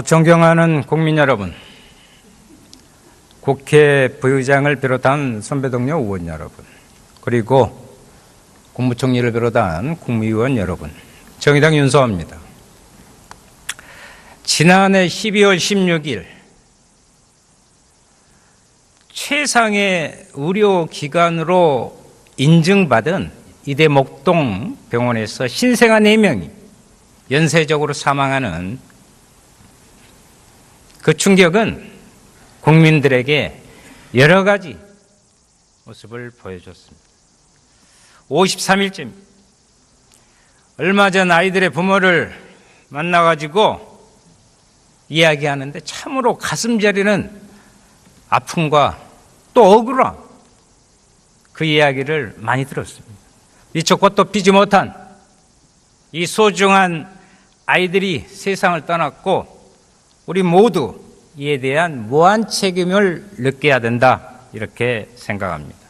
존경하는 국민 여러분, 국회 부의장을 비롯한 선배 동료 의원 여러분, 그리고 국무총리를 비롯한 국무위원 여러분, 정의당 윤소호입니다. 지난해 12월 16일 최상의 의료기관으로 인증받은 이대 목동병원에서 신생아 4명이 연쇄적으로 사망하는 그 충격은 국민들에게 여러 가지 모습을 보여줬습니다. 53일째입니다. 얼마 전 아이들의 부모를 만나가지고 이야기하는데 참으로 가슴 저리는 아픔과 또 억울함, 그 이야기를 많이 들었습니다. 미처 꽃도 피지 못한 이 소중한 아이들이 세상을 떠났고 우리 모두 이에 대한 무한 책임을 느껴야 된다, 이렇게 생각합니다.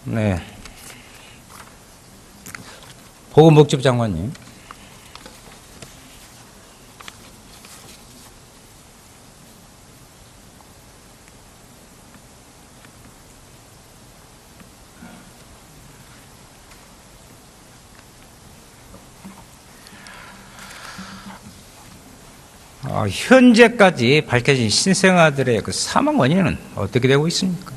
네. 보건복지부 장관님. 현재까지 밝혀진 신생아들의 그 사망 원인은 어떻게 되고 있습니까?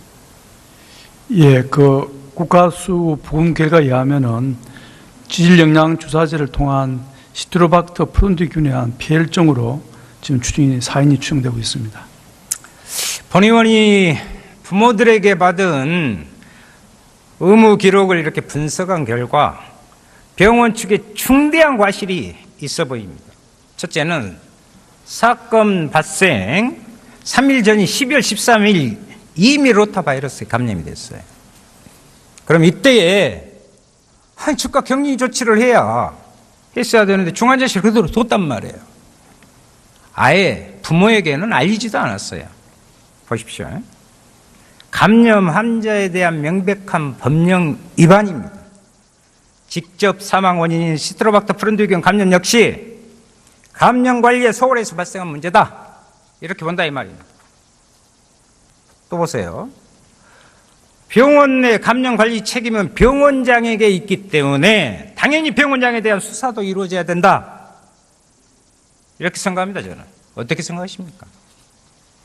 예, 국가수 보건 결과에 의하면은 지질 영양 주사제를 통한 시트로박터 프론디균에 의한 폐혈증으로 지금 사인이 추정되고 있습니다. 본 의원이 부모들에게 받은 의무 기록을 이렇게 분석한 결과 병원 측에 중대한 과실이 있어 보입니다. 첫째는 사건 발생 3일 전인 12월 13일 이미 로타 바이러스에 감염이 됐어요. 그럼 이때에 즉각 격리 조치를 했어야 되는데 중환자실 그대로 뒀단 말이에요. 아예 부모에게는 알리지도 않았어요. 보십시오. 감염 환자에 대한 명백한 법령 위반입니다. 직접 사망 원인인 시트로박터 프론디균 감염 역시 감염 관리에 소홀해서 발생한 문제다, 이렇게 본다 이 말입니다. 또 보세요. 병원 내 감염 관리 책임은 병원장에게 있기 때문에 당연히 병원장에 대한 수사도 이루어져야 된다, 이렇게 생각합니다. 저는. 어떻게 생각하십니까?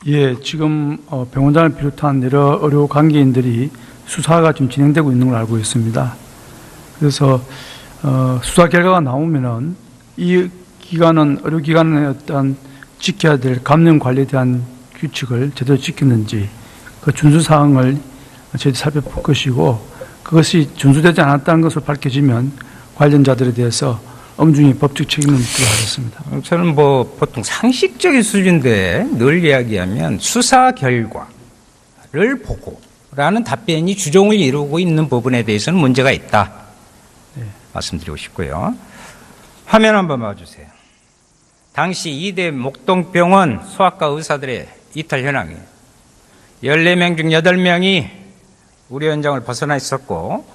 예, 지금 병원장을 비롯한 여러 의료 관계인들이 수사가 지금 진행되고 있는 걸 알고 있습니다. 그래서 수사 결과가 나오면은 이 기관은 의료기관의 어떤 지켜야 될 감염 관리에 대한 규칙을 제대로 지켰는지 그 준수사항을 저희들이 살펴볼 것이고, 그것이 준수되지 않았다는 것을 밝혀지면 관련자들에 대해서 엄중히 법적 책임을 묻도록 하겠습니다. 저는 보통 상식적인 수준인데 늘 이야기하면 수사 결과를 보고라는 답변이 주종을 이루고 있는 부분에 대해서는 문제가 있다, 네, 말씀드리고 싶고요. 화면 한번 봐주세요. 당시 이대 목동병원 소아과 의사들의 이탈 현황이에요. 14명 중 8명이 우려 현장을 벗어나 있었고,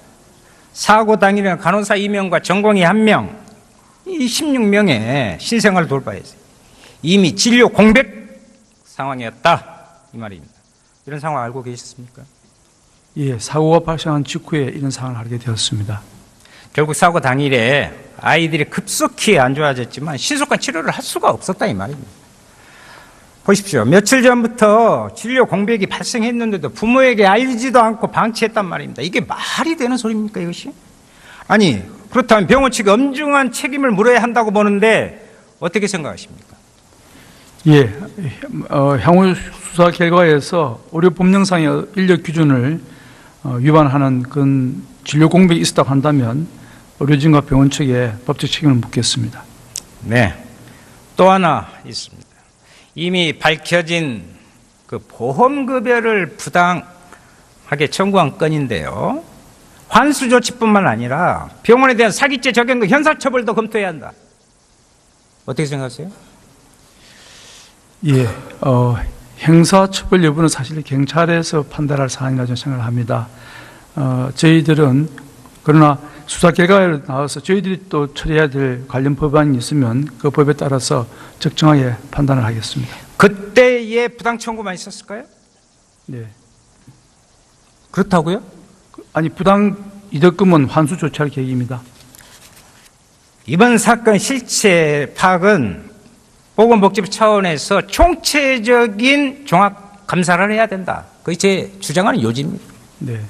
사고 당일에는 간호사 2명과 전공의 1명, 이 16명의 신생아를 돌봐했어요. 이미 진료 공백 상황이었다, 이 말입니다. 이런 상황 알고 계셨습니까? 예, 사고가 발생한 직후에 이런 상황을 알게 되었습니다. 결국 사고 당일에 아이들이 급속히 안 좋아졌지만 신속한 치료를 할 수가 없었다, 이 말입니다. 보십시오. 며칠 전부터 진료 공백이 발생했는데도 부모에게 알리지도 않고 방치했단 말입니다. 이게 말이 되는 소리입니까, 이것이? 아니, 그렇다면 병원 측이 엄중한 책임을 물어야 한다고 보는데 어떻게 생각하십니까? 예, 향후 수사 결과에서 의료법령상의 인력 기준을 위반하는 그런 진료 공백이 있었다고 한다면 의료진과 병원 측에 법적 책임을 묻겠습니다. 네, 또 하나 있습니다. 이미 밝혀진 그 보험급여를 부당하게 청구한 건인데요. 환수조치뿐만 아니라 병원에 대한 사기죄 적용과 형사처벌도 검토해야 한다. 어떻게 생각하세요? 예, 형사처벌 여부는 사실 경찰에서 판단할 사안이라 저는 생각을 합니다. 저희들은 그러나 수사 결과에 나와서 저희들이 또 처리해야 될 관련 법안이 있으면 그 법에 따라서 적정하게 판단을 하겠습니다. 그때의 부당 청구만 있었을까요? 네. 그렇다고요? 아니, 부당 이득금은 환수 조치할 계획입니다. 이번 사건 실체 파악은 보건복지부 차원에서 총체적인 종합 감사를 해야 된다. 그게 제 주장하는 요지입니다. 네.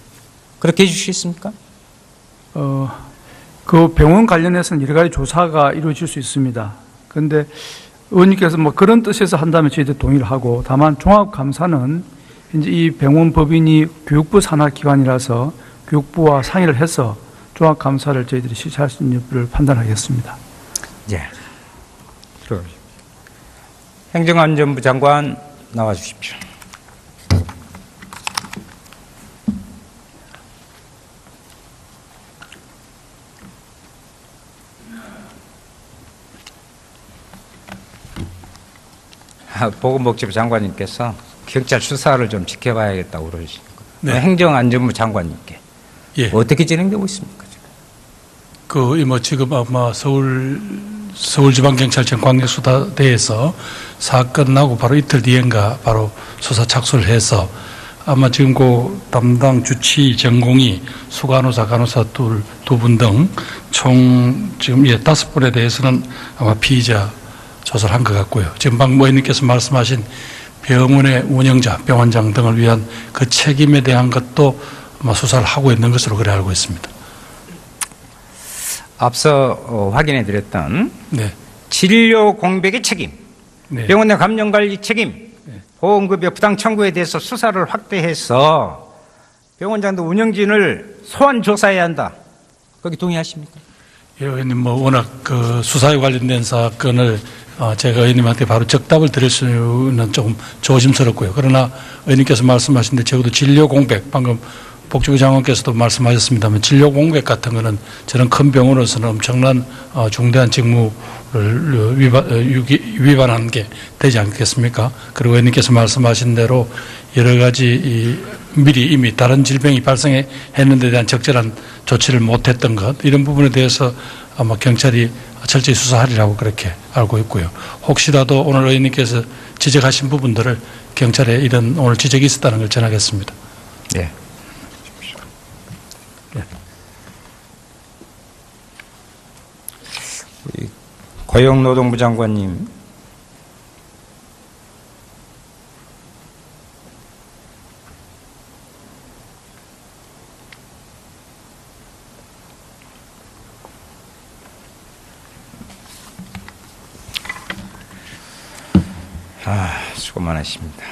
그렇게 해주시겠습니까? 그 병원 관련해서는 여러 가지 조사가 이루어질 수 있습니다. 그런데 의원님께서 뭐 그런 뜻에서 한다면 저희들 동의를 하고, 다만 종합감사는 이제 이 병원 법인이 교육부 산하기관이라서 교육부와 상의를 해서 종합감사를 저희들이 실시할 수 있는 여부를 판단하겠습니다. 예. 들어오십시오. 행정안전부 장관 나와 주십시오. 보건복지부 장관님께서 경찰 수사를 좀 지켜봐야겠다고 그러시는 거예요. 네. 행정안전부 장관님께 예. 어떻게 진행되고 있습니까? 지금? 지금 아마 서울지방경찰청 광역수사대에서 사건 나고 바로 이틀 뒤엔가 바로 수사 착수를 해서 아마 지금 그 담당 주치 전공이 수간호사, 간호사 두 분 등 총 지금 5분에 대해서는 아마 피의자 조사를 한 것 같고요. 지금 방금 의원님께서 말씀하신 병원의 운영자, 병원장 등을 위한 그 책임에 대한 것도 아마 수사를 하고 있는 것으로 그래 알고 있습니다. 앞서 확인해 드렸던 네. 진료 공백의 책임, 네. 병원 내 감염관리 책임, 보험급여 부당 청구에 대해서 수사를 확대해서 병원장도 운영진을 소환 조사해야 한다. 거기 동의하십니까? 예, 의원님, 워낙 그 수사에 관련된 사건을 제가 의원님한테 바로 적답을 드릴 수는 조금 조심스럽고요. 그러나 의원님께서 말씀하신 데 적어도 진료 공백, 방금 복지부 장관께서도 말씀하셨습니다만 진료 공백 같은 거는 저는 큰 병원으로서는 엄청난 중대한 직무를 위반하는 게 되지 않겠습니까? 그리고 의원님께서 말씀하신 대로 여러 가지 미리 이미 다른 질병이 발생했는 데 대한 적절한 조치를 못했던 것, 이런 부분에 대해서 아마 경찰이 철저히 수사하리라고 그렇게 알고 있고요. 혹시라도 오늘 의원님께서 지적하신 부분들을 경찰에 이런 오늘 지적이 있었다는 걸 전하겠습니다. 네. 고용노동부 장관님. 수고 많으십니다.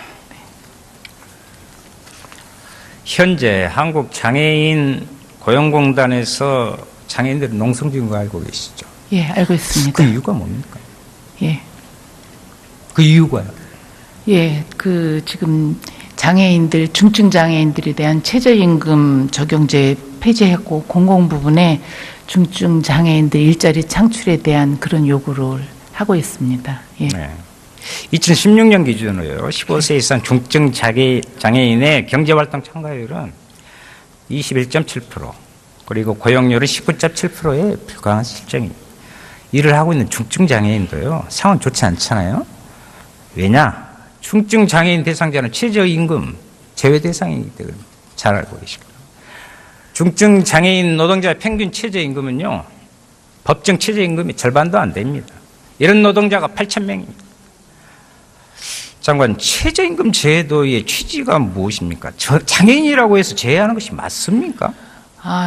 현재 한국장애인 고용공단에서 장애인들이 농성 중인 거 알고 계시죠? 예, 알고 있습니다. 그 이유가 뭡니까? 예. 그 이유가요? 예, 지금 장애인들, 중증 장애인들에 대한 최저임금 적용제 폐지했고, 공공 부분에 중증 장애인들 일자리 창출에 대한 그런 요구를 하고 있습니다. 예. 네. 2016년 기준으로요, 15세 이상 중증 장애인의 경제활동 참가율은 21.7%, 그리고 고용률은 19.7%에 불과한 실정입니다. 일을 하고 있는 중증 장애인도요, 상황 좋지 않잖아요. 왜냐? 중증 장애인 대상자는 최저임금 제외 대상이기 때문에 잘 알고 계십니다. 중증 장애인 노동자의 평균 최저임금은요, 법정 최저임금의 절반도 안 됩니다. 이런 노동자가 8,000명입니다. 장관, 최저임금 제도의 취지가 무엇입니까? 장애인이라고 해서 제외하는 것이 맞습니까?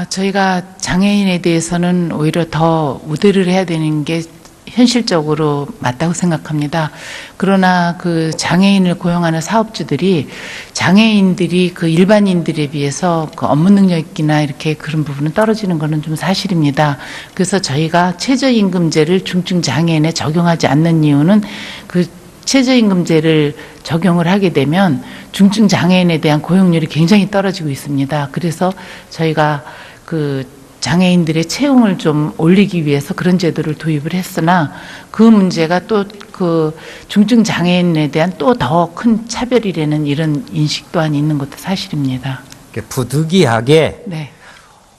저희가 장애인에 대해서는 오히려 더 우대를 해야 되는 게 현실적으로 맞다고 생각합니다. 그러나 그 장애인을 고용하는 사업주들이 장애인들이 그 일반인들에 비해서 그 업무 능력이나 이렇게 그런 부분은 떨어지는 것은 좀 사실입니다. 그래서 저희가 최저임금제를 중증 장애인에 적용하지 않는 이유는 그 최저임금제를 적용을 하게 되면 중증 장애인에 대한 고용률이 굉장히 떨어지고 있습니다. 그래서 저희가 그 장애인들의 채용을 좀 올리기 위해서 그런 제도를 도입을 했으나 그 문제가 또 그 중증 장애인에 대한 또 더 큰 차별이라는 이런 인식 또한 있는 것도 사실입니다. 부득이하게 네.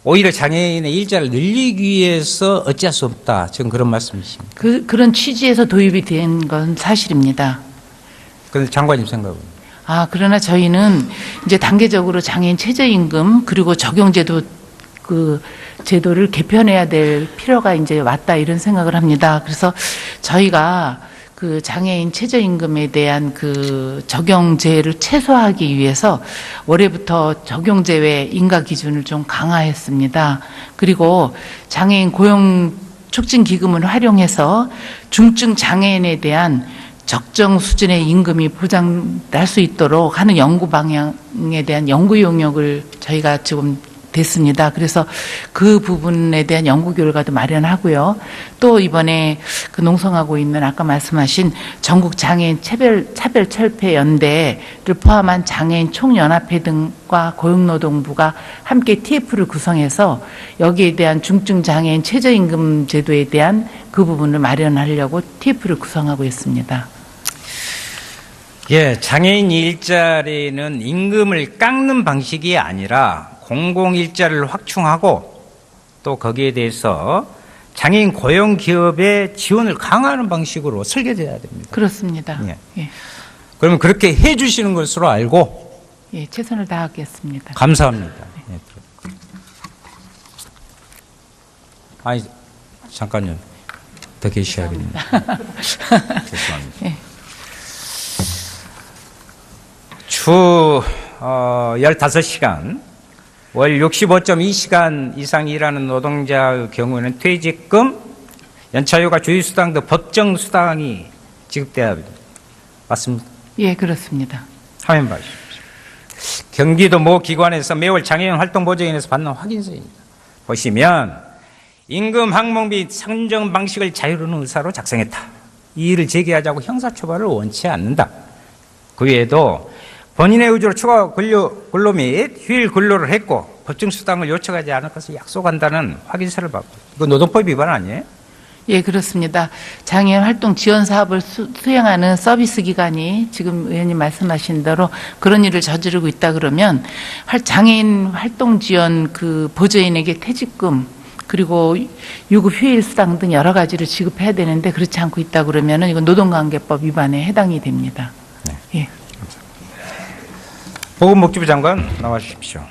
오히려 장애인의 일자를 늘리기 위해서 어찌할 수 없다. 지금 그런 말씀이십니까? 그런 취지에서 도입이 된 건 사실입니다. 그런데 장관님 생각은? 그러나 저희는 이제 단계적으로 장애인 최저임금 그리고 적용제도 그 제도를 개편해야 될 필요가 이제 왔다 이런 생각을 합니다. 그래서 저희가 그 장애인 최저임금에 대한 그 적용제를 최소화하기 위해서 올해부터 적용제외 인가 기준을 좀 강화했습니다. 그리고 장애인 고용 촉진 기금을 활용해서 중증 장애인에 대한 적정 수준의 임금이 보장될 수 있도록 하는 연구 방향에 대한 연구 용역을 저희가 지금 됐습니다. 그래서 그 부분에 대한 연구 결과도 마련하고요. 또 이번에 그 농성하고 있는 아까 말씀하신 전국 장애인 차별철폐연대를 포함한 장애인 총연합회 등과 고용노동부가 함께 TF를 구성해서 여기에 대한 중증 장애인 최저임금 제도에 대한 그 부분을 마련하려고 TF를 구성하고 있습니다. 예, 장애인 일자리는 임금을 깎는 방식이 아니라 공공일자를 확충하고 또 거기에 대해서 장애인 고용 기업의 지원을 강화하는 방식으로 설계돼야 됩니다. 그렇습니다. 예. 예. 그러면 그렇게 해 주시는 것으로 알고 예, 최선을 다하겠습니다. 감사합니다. 예. 아니, 잠깐요. 더 계셔야겠네요. 죄송합니다. 예. 주 15시간 월 65.2시간 이상 일하는 노동자의 경우에는 퇴직금, 연차휴가, 주휴수당 등 법정수당이 지급돼야 합니다. 맞습니까? 예, 그렇습니다. 화면 봐주십시오. 경기도 모 기관에서 매월 장애인 활동보조인에서 받는 확인서입니다. 보시면 임금 항목 및 산정 방식을 자유로운 의사로 작성했다. 이 일을 제기하자고 형사처벌을 원치 않는다. 그 외에도 본인의 의지로 추가 근로 및 휴일 근로를 했고 법정수당을 요청하지 않을 것을 약속한다는 확인서를 받고, 이거 노동법 위반 아니에요? 예, 그렇습니다. 장애인 활동 지원 사업을 수행하는 서비스 기관이 지금 의원님 말씀하신 대로 그런 일을 저지르고 있다 그러면 장애인 활동 지원 그 보조인에게 퇴직금 그리고 유급 휴일 수당 등 여러 가지를 지급해야 되는데 그렇지 않고 있다 그러면은 이건 노동관계법 위반에 해당이 됩니다. 네. 예. 보건복지부 장관 나와 주십시오.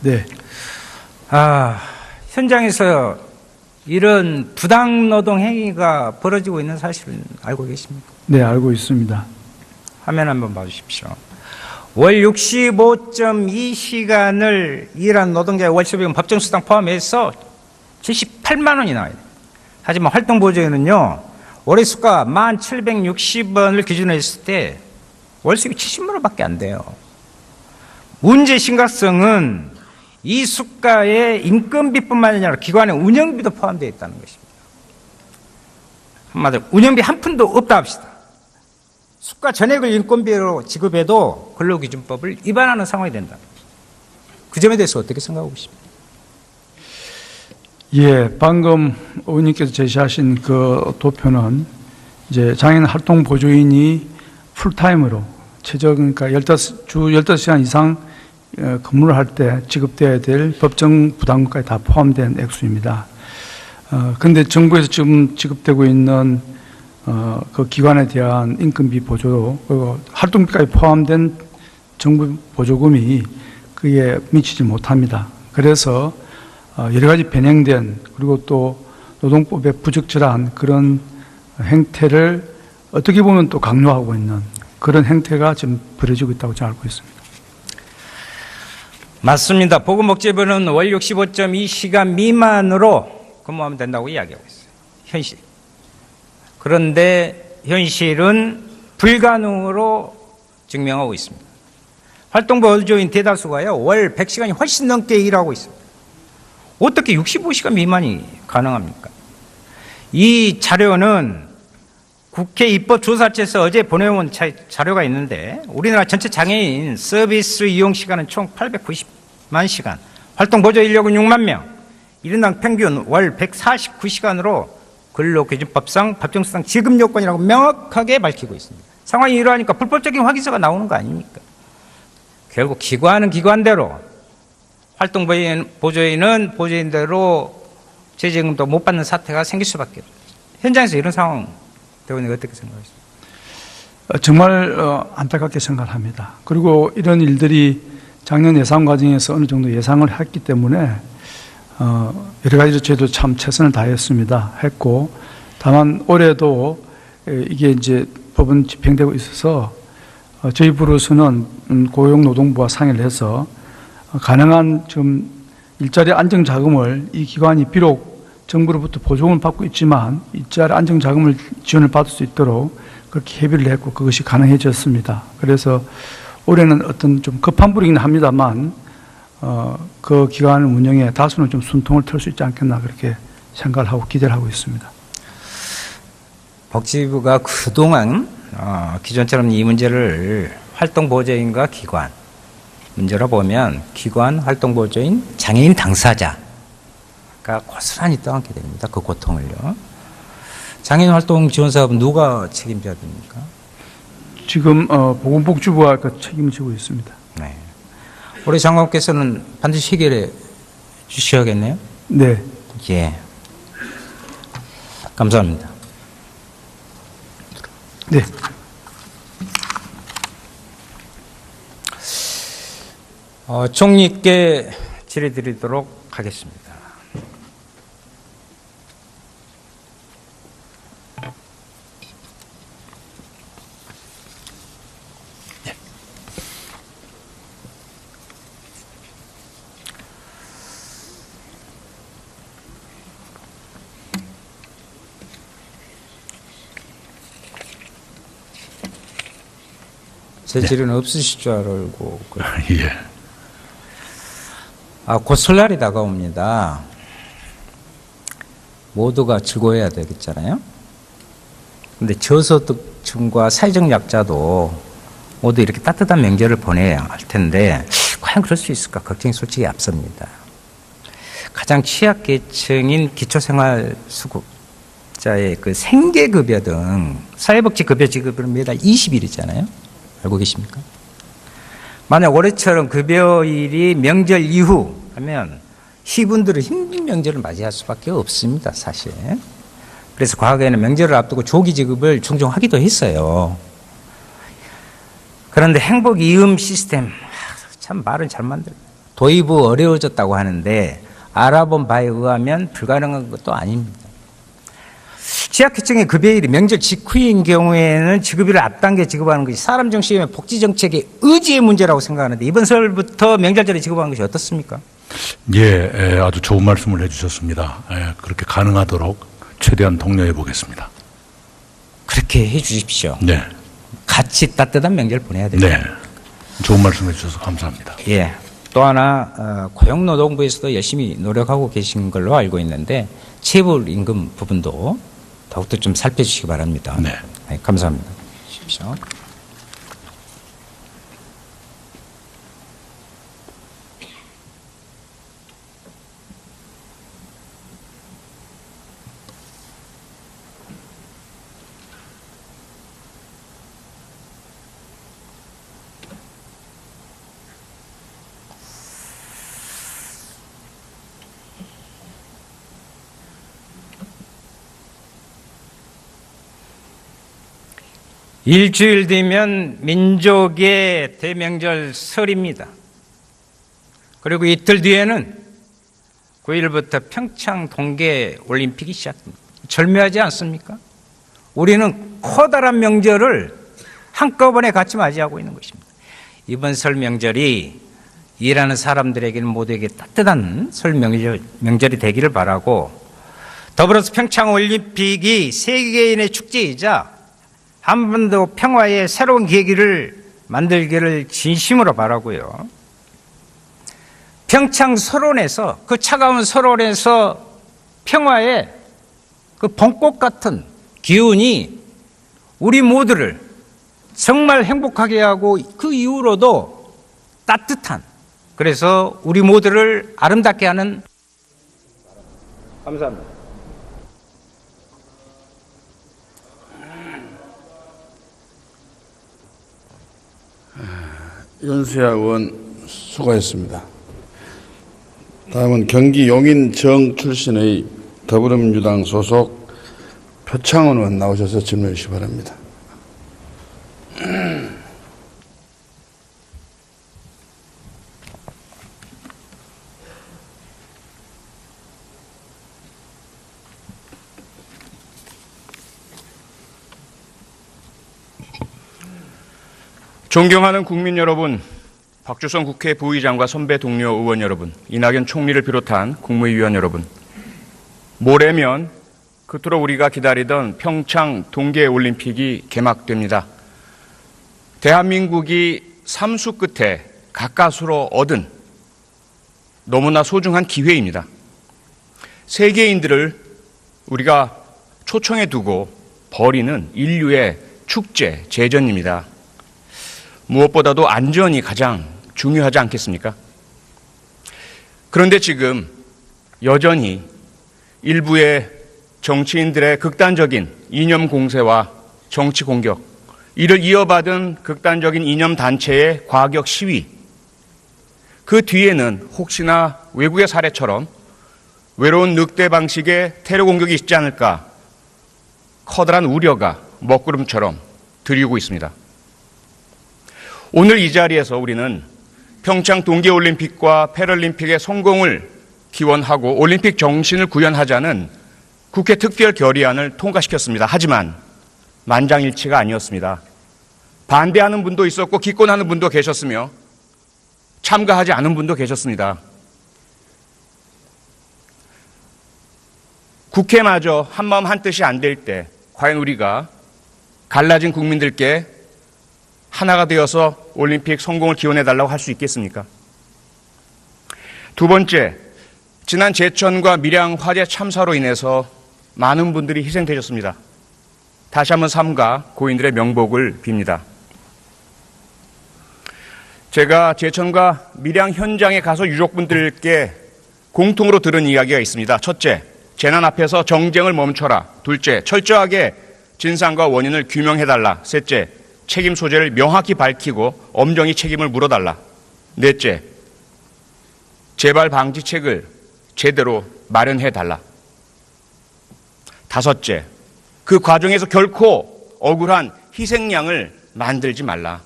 네. 현장에서 이런 부당노동 행위가 벌어지고 있는 사실은 알고 계십니까? 네, 알고 있습니다. 화면 한번 봐주십시오. 월 65.2시간을 일한 노동자의 월수비금 법정수당 포함해서 78만 원이 나와요. 하지만 활동보조에는요, 월의 수가 1,760원을 기준으로 했을 때 월수입이 70만 원밖에 안 돼요. 문제 심각성은 이 수가에 인건비뿐만 아니라 기관의 운영비도 포함되어 있다는 것입니다. 한마디로 운영비 한 푼도 없다 합시다. 수가 전액을 인건비로 지급해도 근로기준법을 위반하는 상황이 된다. 그 점에 대해서 어떻게 생각하고 계십니까? 예, 방금 의원님께서 제시하신 그 도표는 이제 장애인 활동 보조인이 풀타임으로 최저 그러니까 주 15시간 이상 근무를 할 때 지급돼야 될 법정 부담금까지 다 포함된 액수입니다. 그런데 정부에서 지금 지급되고 있는 그 기관에 대한 인건비 보조, 그리고 활동비까지 포함된 정부 보조금이 그게 미치지 못합니다. 그래서 여러 가지 변형된 그리고 또 노동법에 부적절한 그런 행태를 어떻게 보면 또 강요하고 있는 그런 행태가 지금 벌어지고 있다고 저는 알고 있습니다. 맞습니다. 보건복지부는 월 65.2시간 미만으로 근무하면 된다고 이야기하고 있어요. 현실. 그런데 현실은 불가능으로 증명하고 있습니다. 활동보조인 대다수가요, 월 100시간이 훨씬 넘게 일하고 있습니다. 어떻게 65시간 미만이 가능합니까? 이 자료는 국회 입법조사처에서 어제 보내온 자료가 있는데 우리나라 전체 장애인 서비스 이용 시간은 총 890만 시간, 활동 보조 인력은 6만 명, 1인당 평균 월 149시간으로 근로기준법상 법정상 지급 요건이라고 명확하게 밝히고 있습니다. 상황이 이러하니까 불법적인 확인서가 나오는 거 아닙니까? 결국 기관은 기관대로, 활동 보조인은 보조인대로 재직임도 못 받는 사태가 생길 수밖에 없습니다. 현장에서 이런 상황 대원님 어떻게 생각하십니까? 정말 안타깝게 생각합니다. 그리고 이런 일들이 작년 예산 과정에서 어느 정도 예상을 했기 때문에 여러 가지로 저희도 참 최선을 다했습니다. 했고, 다만 올해도 이게 이제 법은 집행되고 있어서 저희 부로서는 고용노동부와 상의를 해서 가능한 좀 일자리 안정 자금을, 이 기관이 비록 정부로부터 보조금을 받고 있지만 일자리 안정 자금을 지원을 받을 수 있도록 그렇게 협의를 했고 그것이 가능해졌습니다. 그래서 올해는 어떤 좀 급한 불이긴 합니다만 그 기관 운영에 다소는 좀 순통을 틀 수 있지 않겠나 그렇게 생각을 하고 기대를 하고 있습니다. 복지부가 그동안 기존처럼 이 문제를 활동보조인과 기관 문제로 보면 기관, 활동보조인, 장애인 당사자가 고스란히 떠안게 됩니다. 그 고통을요. 장애인 활동 지원 사업은 누가 책임져야 됩니까? 지금 보건복지부가 그 책임을 지고 있습니다. 네. 우리 장관께서는 반드시 해결해 주셔야겠네요. 네. 예. 감사합니다. 네. 총리께 질의드리도록 하겠습니다. 제 질의는 없으실 줄 알고. 예. 곧 설날이 다가옵니다. 모두가 즐거워해야 되겠잖아요. 근데 저소득층과 사회적 약자도 모두 이렇게 따뜻한 명절을 보내야 할 텐데 과연 그럴 수 있을까 걱정이 솔직히 앞섭니다. 가장 취약계층인 기초생활수급자의 그 생계급여 등 사회복지급여 지급은 매달 20일이잖아요. 알고 계십니까? 만약 올해처럼 급여일이 명절 이후 하면 이분들은 힘든 명절을 맞이할 수밖에 없습니다, 사실. 그래서 과거에는 명절을 앞두고 조기 지급을 종종 하기도 했어요. 그런데 행복 이음 시스템, 참 말은 잘 만들어요. 도입 후 어려워졌다고 하는데 알아본 바에 의하면 불가능한 것도 아닙니다. 취약계층의 급여일이 명절 직후인 경우에는 지급일을 앞당겨 지급하는 것이 사람 중심의 복지정책의 의지의 문제라고 생각하는데 이번 설부터 명절절에 지급하는 것이 어떻습니까? 예, 아주 좋은 말씀을 해주셨습니다. 그렇게 가능하도록 최대한 독려해 보겠습니다. 그렇게 해 주십시오. 네. 같이 따뜻한 명절 보내야 됩니다. 네. 좋은 말씀 해주셔서 감사합니다. 예. 또 하나 고용노동부에서도 열심히 노력하고 계신 걸로 알고 있는데 체불 임금 부분도 더욱더 좀 살펴주시기 바랍니다. 네. 네, 감사합니다. 주십시오. 일주일 뒤면 민족의 대명절 설입니다. 그리고 이틀 뒤에는 9일부터 평창 동계 올림픽이 시작됩니다. 절묘하지 않습니까? 우리는 커다란 명절을 한꺼번에 같이 맞이하고 있는 것입니다. 이번 설 명절이 일하는 사람들에게는 모두에게 따뜻한 설 명절이 되기를 바라고 더불어서 평창 올림픽이 세계인의 축제이자 한반도 평화의 새로운 계기를 만들기를 진심으로 바라고요. 평창 설원에서, 그 차가운 설원에서 평화의 그 벚꽃 같은 기운이 우리 모두를 정말 행복하게 하고 그 이후로도 따뜻한, 그래서 우리 모두를 아름답게 하는. 감사합니다. 윤수야 의원 수고했습니다. 다음은 경기 용인정 출신의 더불어민주당 소속 표창원 의원 나오셔서 질문해 주시기 바랍니다. 존경하는 국민 여러분, 박주선 국회 부의장과 선배 동료 의원 여러분, 이낙연 총리를 비롯한 국무위원 여러분, 모레면 그토록 우리가 기다리던 평창 동계올림픽이 개막됩니다. 대한민국이 삼수 끝에 가까스로 얻은 너무나 소중한 기회입니다. 세계인들을 우리가 초청해 두고 벌이는 인류의 축제, 제전입니다. 무엇보다도 안전이 가장 중요하지 않겠습니까? 그런데 지금 여전히 일부의 정치인들의 극단적인 이념 공세와 정치 공격, 이를 이어받은 극단적인 이념 단체의 과격 시위, 그 뒤에는 혹시나 외국의 사례처럼 외로운 늑대 방식의 테러 공격이 있지 않을까 커다란 우려가 먹구름처럼 들이고 있습니다. 오늘 이 자리에서 우리는 평창 동계올림픽과 패럴림픽의 성공을 기원하고 올림픽 정신을 구현하자는 국회 특별 결의안을 통과시켰습니다. 하지만 만장일치가 아니었습니다. 반대하는 분도 있었고 기권하는 분도 계셨으며 참가하지 않은 분도 계셨습니다. 국회마저 한마음 한뜻이 안 될 때 과연 우리가 갈라진 국민들께 하나가 되어서 올림픽 성공을 기원해달라고 할 수 있겠습니까? 두 번째, 지난 제천과 밀양 화재 참사로 인해서 많은 분들이 희생되셨습니다. 다시 한번 삼가 고인들의 명복을 빕니다. 제가 제천과 밀양 현장에 가서 유족분들께 공통으로 들은 이야기가 있습니다. 첫째, 재난 앞에서 정쟁을 멈춰라. 둘째, 철저하게 진상과 원인을 규명해달라. 셋째, 책임 소재를 명확히 밝히고 엄정히 책임을 물어달라. 넷째, 재발 방지책을 제대로 마련해달라. 다섯째, 그 과정에서 결코 억울한 희생양을 만들지 말라.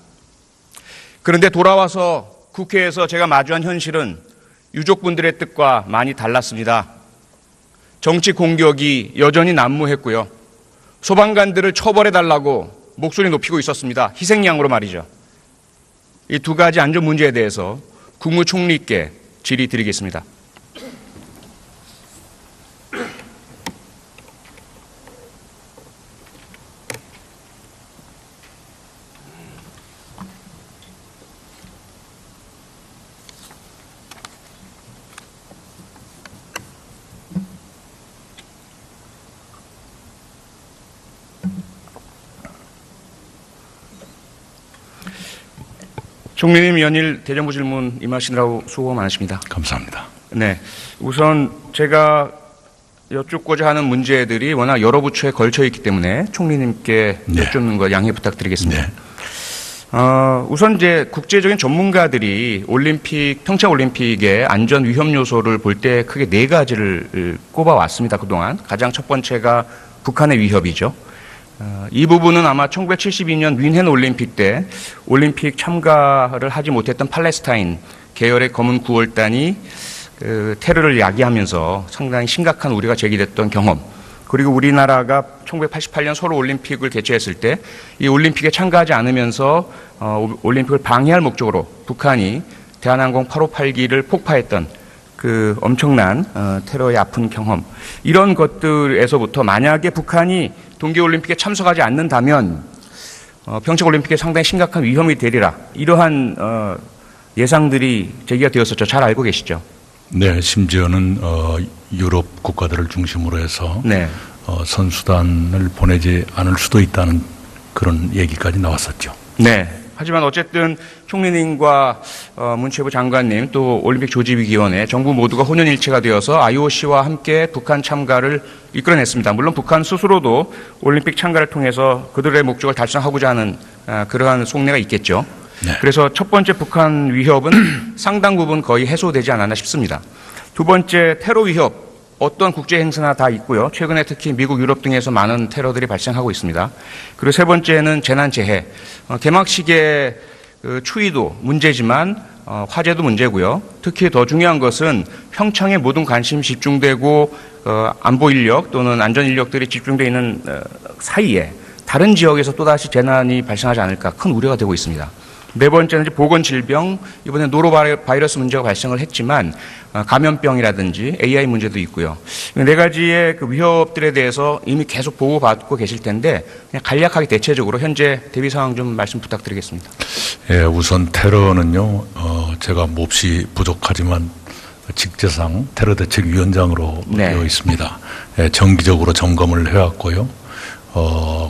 그런데 돌아와서 국회에서 제가 마주한 현실은 유족분들의 뜻과 많이 달랐습니다. 정치 공격이 여전히 난무했고요. 소방관들을 처벌해달라고 목소리 높이고 있었습니다. 희생양으로 말이죠. 이 두 가지 안전 문제에 대해서 국무총리께 질의드리겠습니다. 총리님 연일 대정부 질문 임하시느라고 수고 많으십니다. 감사합니다. 네, 우선 제가 여쭙고자 하는 문제들이 워낙 여러 부처에 걸쳐 있기 때문에 총리님께 네. 여쭙는 거 양해 부탁드리겠습니다. 네. 우선 이제 국제적인 전문가들이 올림픽, 평창 올림픽의 안전 위험 요소를 볼 때 크게 네 가지를 꼽아왔습니다. 그동안 가장 첫 번째가 북한의 위협이죠. 이 부분은 아마 1972년 뮌헨 올림픽 때 올림픽 참가를 하지 못했던 팔레스타인 계열의 검은 구월단이 테러를 야기하면서 상당히 심각한 우려가 제기됐던 경험, 그리고 우리나라가 1988년 서울 올림픽을 개최했을 때 이 올림픽에 참가하지 않으면서 올림픽을 방해할 목적으로 북한이 대한항공 858기를 폭파했던 그 엄청난 테러의 아픈 경험, 이런 것들에서부터 만약에 북한이 동계올림픽에 참석하지 않는다면 평창올림픽에 상당히 심각한 위험이 되리라, 이러한 예상들이 제기가 되었었죠. 잘 알고 계시죠? 네, 심지어는 유럽 국가들을 중심으로 해서 네. 선수단을 보내지 않을 수도 있다는 그런 얘기까지 나왔었죠. 네. 하지만 어쨌든 총리님과 문체부 장관님 또 올림픽 조직위원회 정부 모두가 혼연일체가 되어서 IOC와 함께 북한 참가를 이끌어냈습니다. 물론 북한 스스로도 올림픽 참가를 통해서 그들의 목적을 달성하고자 하는 그러한 속내가 있겠죠. 네. 그래서 첫 번째 북한 위협은 상당 부분 거의 해소되지 않았나 싶습니다. 두 번째 테러 위협. 어떤 국제 행사나 다 있고요. 최근에 특히 미국, 유럽 등에서 많은 테러들이 발생하고 있습니다. 그리고 세 번째는 재난재해. 개막식의 추이도 문제지만 화재도 문제고요. 특히 더 중요한 것은 평창에 모든 관심이 집중되고 안보 인력 또는 안전 인력들이 집중되어 있는 사이에 다른 지역에서 또다시 재난이 발생하지 않을까 큰 우려가 되고 있습니다. 네 번째는 이제 보건질병, 이번에 노로바이러스 문제가 발생을 했지만 감염병이라든지 AI 문제도 있고요. 네 가지의 그 위협들에 대해서 이미 계속 보고받고 계실 텐데 그냥 간략하게 대체적으로 현재 대비 상황 좀 말씀 부탁드리겠습니다. 예, 우선 테러는요, 제가 몹시 부족하지만 직제상 테러대책위원장으로 네. 되어 있습니다. 예, 정기적으로 점검을 해왔고요.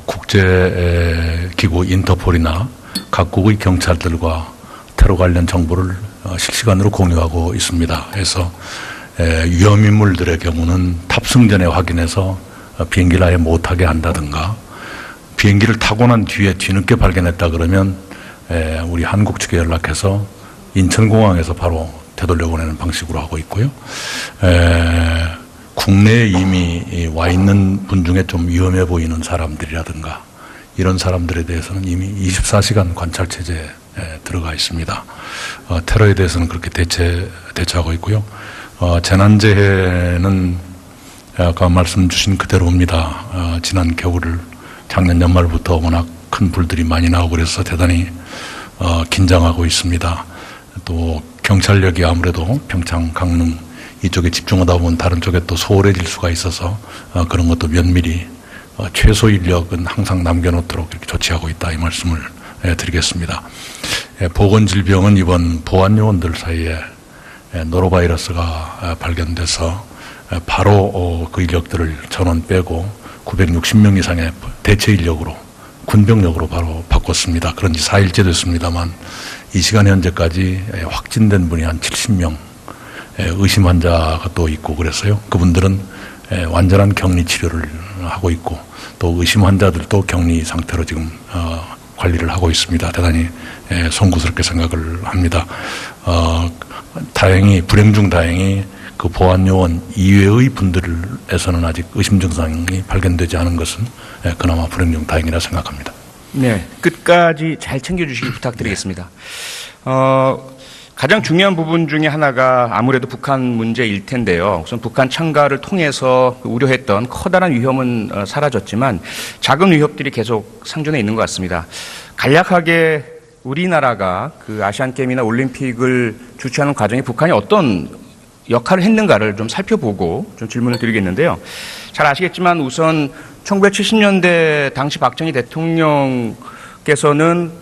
국제기구 인터폴이나 각국의 경찰들과 테러 관련 정보를 실시간으로 공유하고 있습니다. 그래서 위험인물들의 경우는 탑승 전에 확인해서 비행기를 아예 못하게 한다든가 비행기를 타고 난 뒤에 뒤늦게 발견했다 그러면 우리 한국 측에 연락해서 인천공항에서 바로 되돌려 보내는 방식으로 하고 있고요. 국내에 이미 와 있는 분 중에 좀 위험해 보이는 사람들이라든가 이런 사람들에 대해서는 이미 24시간 관찰 체제에 들어가 있습니다. 테러에 대해서는 그렇게 대처하고 있고요. 재난재해는 아까 말씀 주신 그대로입니다. 지난 겨울을 작년 연말부터 워낙 큰 불들이 많이 나오고 그래서 대단히 긴장하고 있습니다. 또 경찰력이 아무래도 평창, 강릉 이쪽에 집중하다 보면 다른 쪽에 또 소홀해질 수가 있어서 그런 것도 면밀히 최소 인력은 항상 남겨놓도록 이렇게 조치하고 있다 이 말씀을 드리겠습니다. 보건질병은 이번 보안요원들 사이에 노로바이러스가 발견돼서 바로 그 인력들을 전원 빼고 960명 이상의 대체 인력으로 군병력으로 바로 바꿨습니다. 그런 지 4일째 됐습니다만 이 시간 현재까지 확진된 분이 한 70명 의심 환자가 또 있고 그래서요. 그분들은 완전한 격리 치료를 하고 있고 또 의심 환자들도 격리 상태로 지금 관리를 하고 있습니다. 대단히 송구스럽게 생각을 합니다. 다행히 불행 중 다행히 그 보안요원 이외의 분들에서는 아직 의심 증상이 발견되지 않은 것은 그나마 불행 중 다행이라 생각합니다. 네, 끝까지 잘 챙겨주시기 부탁드리겠습니다. 가장 중요한 부분 중에 하나가 아무래도 북한 문제일 텐데요. 우선 북한 참가를 통해서 우려했던 커다란 위험은 사라졌지만 작은 위협들이 계속 상존해 있는 것 같습니다. 간략하게 우리나라가 그 아시안게임이나 올림픽을 주최하는 과정에 북한이 어떤 역할을 했는가를 좀 살펴보고 좀 질문을 드리겠는데요. 잘 아시겠지만 우선 1970년대 당시 박정희 대통령께서는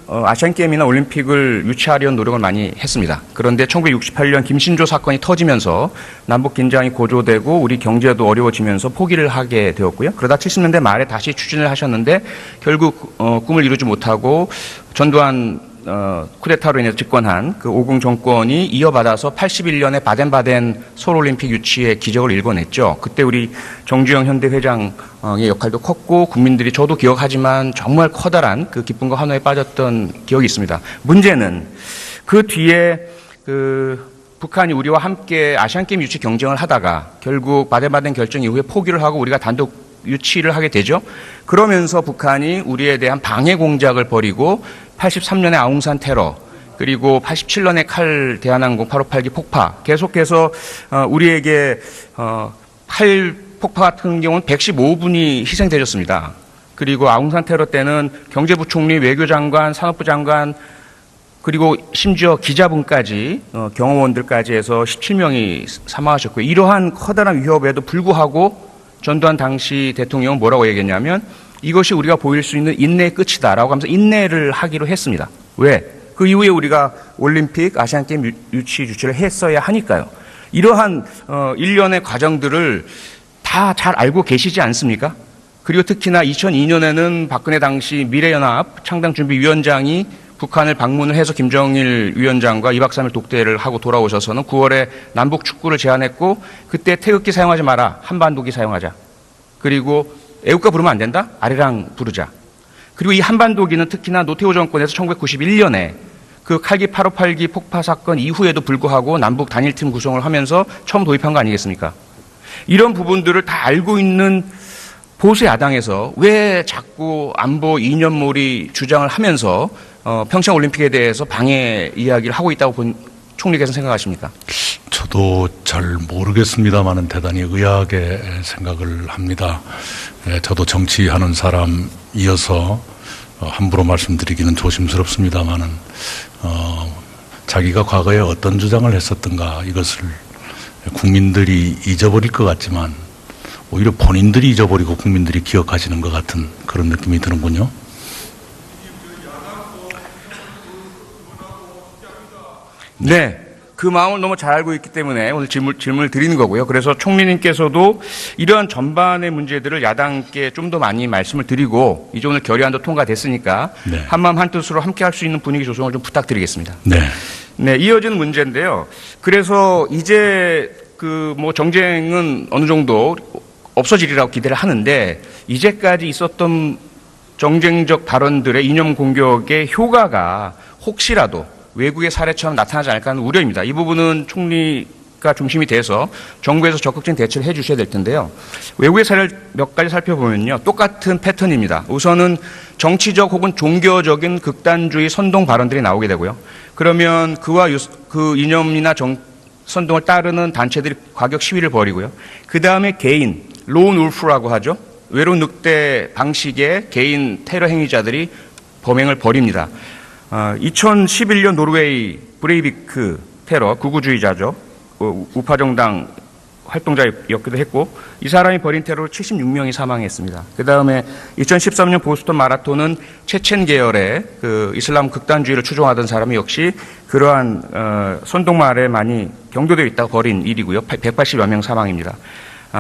아시안게임이나 올림픽을 유치하려는 노력을 많이 했습니다. 그런데 1968년 김신조 사건이 터지면서 남북 긴장이 고조되고 우리 경제도 어려워지면서 포기를 하게 되었고요. 그러다 70년대 말에 다시 추진을 하셨는데 결국 꿈을 이루지 못하고 전두환 쿠데타로 인해서 집권한 그 오공 정권이 이어받아서 81년에 바덴바덴 서울올림픽 유치의 기적을 일궈냈죠. 그때 우리 정주영 현대 회장의 역할도 컸고 국민들이 저도 기억하지만 정말 커다란 그 기쁨과 환호에 빠졌던 기억이 있습니다. 문제는 그 뒤에 북한이 우리와 함께 아시안게임 유치 경쟁을 하다가 결국 바덴바덴 결정 이후에 포기를 하고 우리가 단독 유치를 하게 되죠. 그러면서 북한이 우리에 대한 방해 공작을 벌이고 83년에 아웅산 테러 그리고 87년에 칼 대한항공 858기 폭파 계속해서 우리에게 칼 폭파 같은 경우는 115분이 희생되셨습니다. 그리고 아웅산 테러 때는 경제부총리, 외교장관, 산업부 장관 그리고 심지어 기자분까지 경호원들까지 해서 17명이 사망하셨고요. 이러한 커다란 위협에도 불구하고 전두환 당시 대통령은 뭐라고 얘기했냐면 이것이 우리가 보일 수 있는 인내의 끝이다라고 하면서 인내를 하기로 했습니다. 왜? 그 이후에 우리가 올림픽, 아시안게임 유치 유치를 했어야 하니까요. 이러한 일련의 과정들을 다 잘 알고 계시지 않습니까? 그리고 특히나 2002년에는 박근혜 당시 미래연합 창당준비위원장이 북한을 방문을 해서 김정일 위원장과 2박 3일 독대를 하고 돌아오셔서는 9월에 남북 축구를 제안했고 그때 태극기 사용하지 마라. 한반도기 사용하자. 그리고 애국가 부르면 안 된다? 아리랑 부르자. 그리고 이 한반도기는 특히나 노태우 정권에서 1991년에 그 칼기 858기 폭파 사건 이후에도 불구하고 남북 단일팀 구성을 하면서 처음 도입한 거 아니겠습니까? 이런 부분들을 다 알고 있는 보수 야당에서 왜 자꾸 안보 이념몰이 주장을 하면서 평창 올림픽에 대해서 방해 이야기를 하고 있다고 총리께서 생각하십니까? 저도 잘 모르겠습니다만은 대단히 의아하게 생각을 합니다. 저도 정치하는 사람이어서 함부로 말씀드리기는 조심스럽습니다만은 자기가 과거에 어떤 주장을 했었던가 이것을 국민들이 잊어버릴 것 같지만 오히려 본인들이 잊어버리고 국민들이 기억하시는 것 같은 그런 느낌이 드는군요. 네. 그 마음을 너무 잘 알고 있기 때문에 오늘 질문을 드리는 거고요. 그래서 총리님께서도 이러한 전반의 문제들을 야당께 좀 더 많이 말씀을 드리고 이제 오늘 결의안도 통과됐으니까 네. 한마음 한뜻으로 함께 할 수 있는 분위기 조성을 좀 부탁드리겠습니다. 네. 네, 이어지는 문제인데요. 그래서 이제 정쟁은 어느 정도 없어지리라고 기대를 하는데 이제까지 있었던 정쟁적 발언들의 이념 공격의 효과가 혹시라도 외국의 사례처럼 나타나지 않을까 하는 우려입니다. 이 부분은 총리가 중심이 돼서 정부에서 적극적인 대처를 해 주셔야 될 텐데요. 외국의 사례를 몇 가지 살펴보면요. 똑같은 패턴입니다. 우선은 정치적 혹은 종교적인 극단주의 선동 발언들이 나오게 되고요. 그러면 그 이념이나 선동을 따르는 단체들이 과격 시위를 벌이고요. 그 다음에 개인, 론 울프라고 하죠. 외로운 늑대 방식의 개인 테러 행위자들이 범행을 벌입니다. 2011년 노르웨이 브레이비크 테러, 극우주의자죠. 우파정당 활동자였기도 했고 이 사람이 벌인 테러로 76명이 사망했습니다. 그 다음에 2013년 보스턴 마라톤은 체첸 계열의 그 이슬람 극단주의를 추종하던 사람이 역시 그러한 선동말에 많이 경도되어 있다가 벌인 일이고요. 180여 명 사망입니다.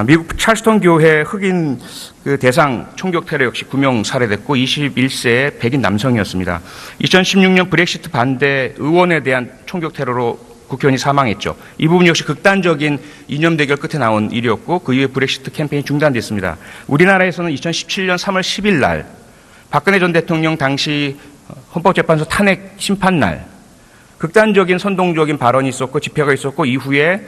미국 찰스턴 교회 흑인 그 대상 총격 테러 역시 9명 살해됐고 21세의 백인 남성이었습니다. 2016년 브렉시트 반대 의원에 대한 총격 테러로 국회의원이 사망했죠. 이 부분 역시 극단적인 이념 대결 끝에 나온 일이었고 그 이후에 브렉시트 캠페인이 중단됐습니다. 우리나라에서는 2017년 3월 10일 날 박근혜 전 대통령 당시 헌법재판소 탄핵 심판 날 극단적인 선동적인 발언이 있었고 집회가 있었고 이후에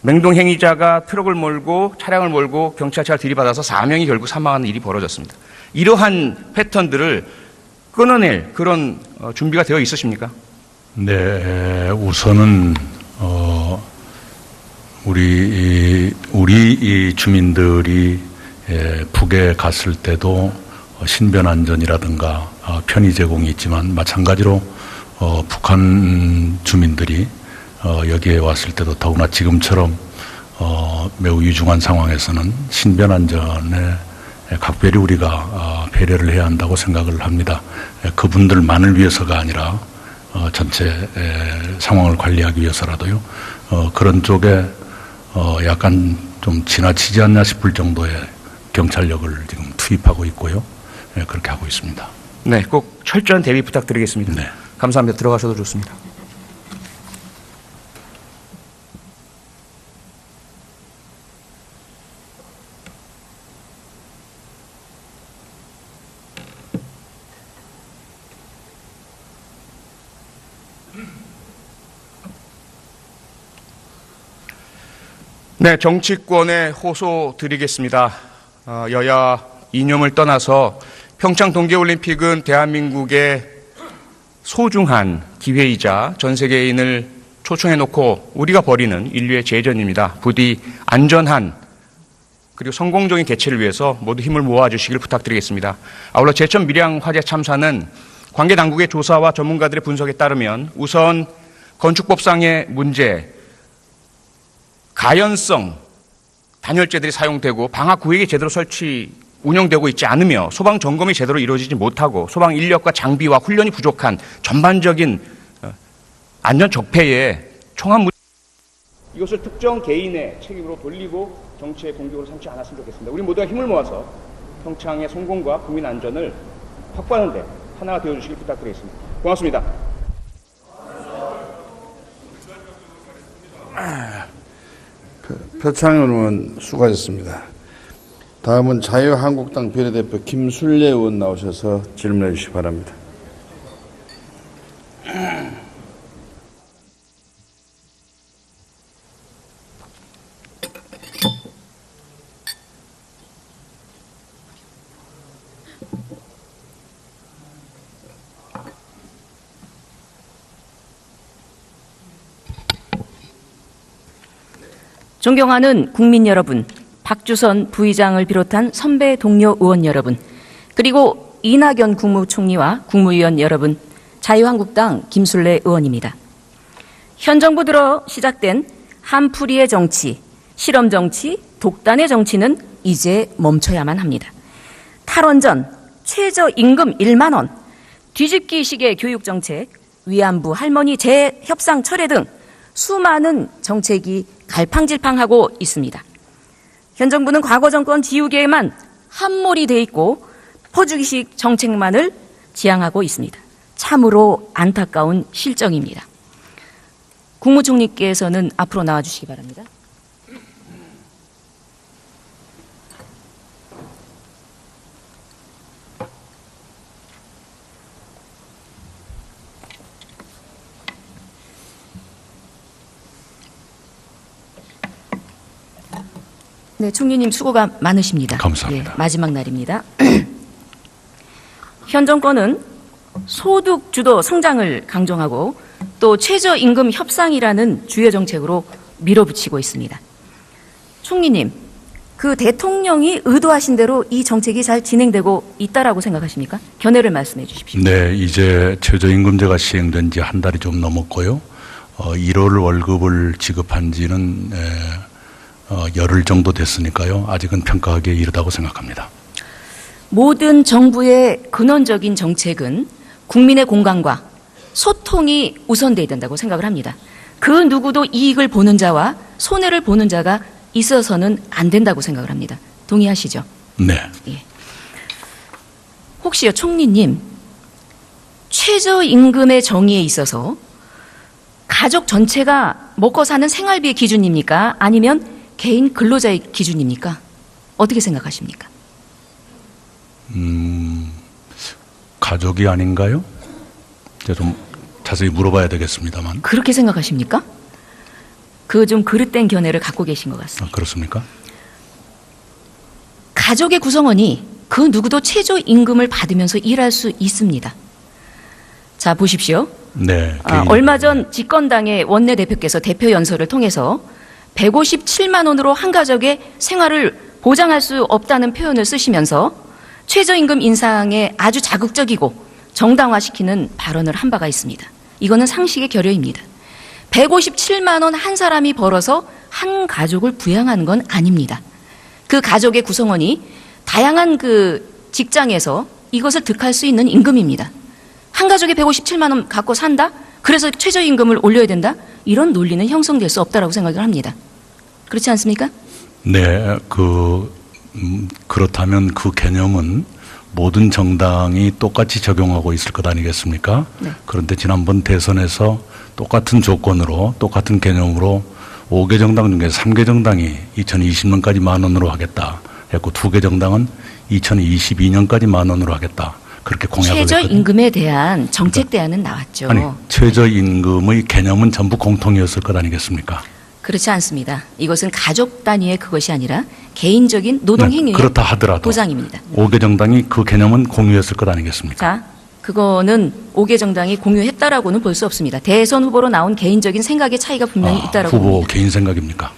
맹동 행위자가 트럭을 몰고 차량을 몰고 경찰차를 들이받아서 4명이 결국 사망하는 일이 벌어졌습니다. 이러한 패턴들을 끊어낼 그런 준비가 되어 있으십니까? 네, 우선은 우리 주민들이 북에 갔을 때도 신변 안전이라든가 편의 제공이 있지만 마찬가지로 북한 주민들이 여기에 왔을 때도 더구나 지금처럼 매우 유중한 상황에서는 신변 안전에 각별히 우리가 배려를 해야 한다고 생각을 합니다. 그분들만을 위해서가 아니라 전체 상황을 관리하기 위해서라도요. 그런 쪽에 약간 좀 지나치지 않나 싶을 정도의 경찰력을 지금 투입하고 있고요. 그렇게 하고 있습니다. 네, 꼭 철저한 대비 부탁드리겠습니다. 네. 감사합니다. 들어가셔도 좋습니다. 네, 정치권에 호소 드리겠습니다. 여야 이념을 떠나서 평창 동계올림픽은 대한민국의 소중한 기회이자 전 세계인을 초청해놓고 우리가 벌이는 인류의 재전입니다. 부디 안전한 그리고 성공적인 개최를 위해서 모두 힘을 모아주시길 부탁드리겠습니다. 아울러 제천 밀양 화재 참사는 관계 당국의 조사와 전문가들의 분석에 따르면 우선 건축법상의 문제, 가연성 단열재들이 사용되고 방화 구획이 제대로 설치 운영되고 있지 않으며 소방 점검이 제대로 이루어지지 못하고 소방 인력과 장비와 훈련이 부족한 전반적인 안전 적폐에 총한 이것을 특정 개인의 책임으로 돌리고 정치의 공격으로 삼지 않았으면 좋겠습니다. 우리 모두가 힘을 모아서 평창의 성공과 국민 안전을 확보하는 데 하나가 되어주시길 부탁드리겠습니다. 고맙습니다. 표창원 의원 수고하셨습니다. 다음은 자유한국당 비례대표 김순례 의원 나오셔서 질문해 주시기 바랍니다. 존경하는 국민 여러분, 박주선 부의장을 비롯한 선배 동료 의원 여러분, 그리고 이낙연 국무총리와 국무위원 여러분, 자유한국당 김순례 의원입니다. 현 정부 들어 시작된 한풀이의 정치, 실험 정치, 독단의 정치는 이제 멈춰야만 합니다. 탈원전, 최저임금 1만 원, 뒤집기식의 교육정책, 위안부 할머니 재협상 철회 등 수많은 정책이 갈팡질팡하고 있습니다. 현 정부는 과거 정권 지우개에만 함몰이 돼 있고 퍼주기식 정책만을 지향하고 있습니다. 참으로 안타까운 실정입니다. 국무총리께서는 앞으로 나와주시기 바랍니다. 네, 총리님 수고가 많으십니다. 감사합니다. 예, 마지막 날입니다. 현 정권은 소득 주도 성장을 강조하고 또 최저임금 협상이라는 주요 정책으로 밀어붙이고 있습니다. 총리님, 그 대통령이 의도하신 대로 이 정책이 잘 진행되고 있다라고 생각하십니까? 견해를 말씀해 주십시오. 네, 이제 최저임금제가 시행된 지 한 달이 좀 넘었고요. 1월 월급을 지급한 지는 열흘 정도 됐으니까요. 아직은 평가하기에 이르다고 생각합니다. 모든 정부의 근원적인 정책은 국민의 공감과 소통이 우선돼야 된다고 생각을 합니다. 그 누구도 이익을 보는 자와 손해를 보는 자가 있어서는 안 된다고 생각을 합니다. 동의하시죠? 네. 예. 혹시요, 총리님, 최저임금의 정의에 있어서 가족 전체가 먹고 사는 생활비의 기준입니까? 아니면 개인 근로자의 기준입니까? 어떻게 생각하십니까? 가족이 아닌가요? 제가 좀 자세히 물어봐야 되겠습니다만. 그렇게 생각하십니까? 그 좀 그릇된 견해를 갖고 계신 것 같습니다. 그렇습니까? 가족의 구성원이 그 누구도 최저임금을 받으면서 일할 수 있습니다. 자, 보십시오. 네. 얼마 전 집권당의 원내대표께서 대표 연설을 통해서 157만 원으로 한 가족의 생활을 보장할 수 없다는 표현을 쓰시면서 최저임금 인상에 아주 자극적이고 정당화시키는 발언을 한 바가 있습니다. 이거는 상식의 결여입니다. 157만 원 한 사람이 벌어서 한 가족을 부양하는 건 아닙니다. 그 가족의 구성원이 다양한 그 직장에서 이것을 득할 수 있는 임금입니다. 한 가족이 157만 원 갖고 산다? 그래서 최저임금을 올려야 된다? 이런 논리는 형성될 수 없다라고 생각을 합니다. 그렇지 않습니까? 네, 그렇다면 그 개념은 모든 정당이 똑같이 적용하고 있을 것 아니겠습니까? 네. 그런데 지난번 대선에서 똑같은 조건으로 똑같은 개념으로 5개 정당 중에 3개 정당이 2020년까지 만 원으로 하겠다 했고 2개 정당은 2022년까지 만 원으로 하겠다. 그렇게 공약을 했거든요. 최저임금에 대한 정책 대안은 나왔죠. 아니, 최저임금의 개념은 전부 공통이었을 것 아니겠습니까? 그렇지 않습니다. 이것은 가족 단위의 그것이 아니라 개인적인 노동 행위의 그렇다 하더라도 보장입니다. 5개 정당이 그 개념은 공유했을 것 아니겠습니까? 자, 그거는 5개 정당이 공유했다라고는 볼 수 없습니다. 대선 후보로 나온 개인적인 생각의 차이가 분명히 있다라고 후보 봅니다. 개인 생각입니까?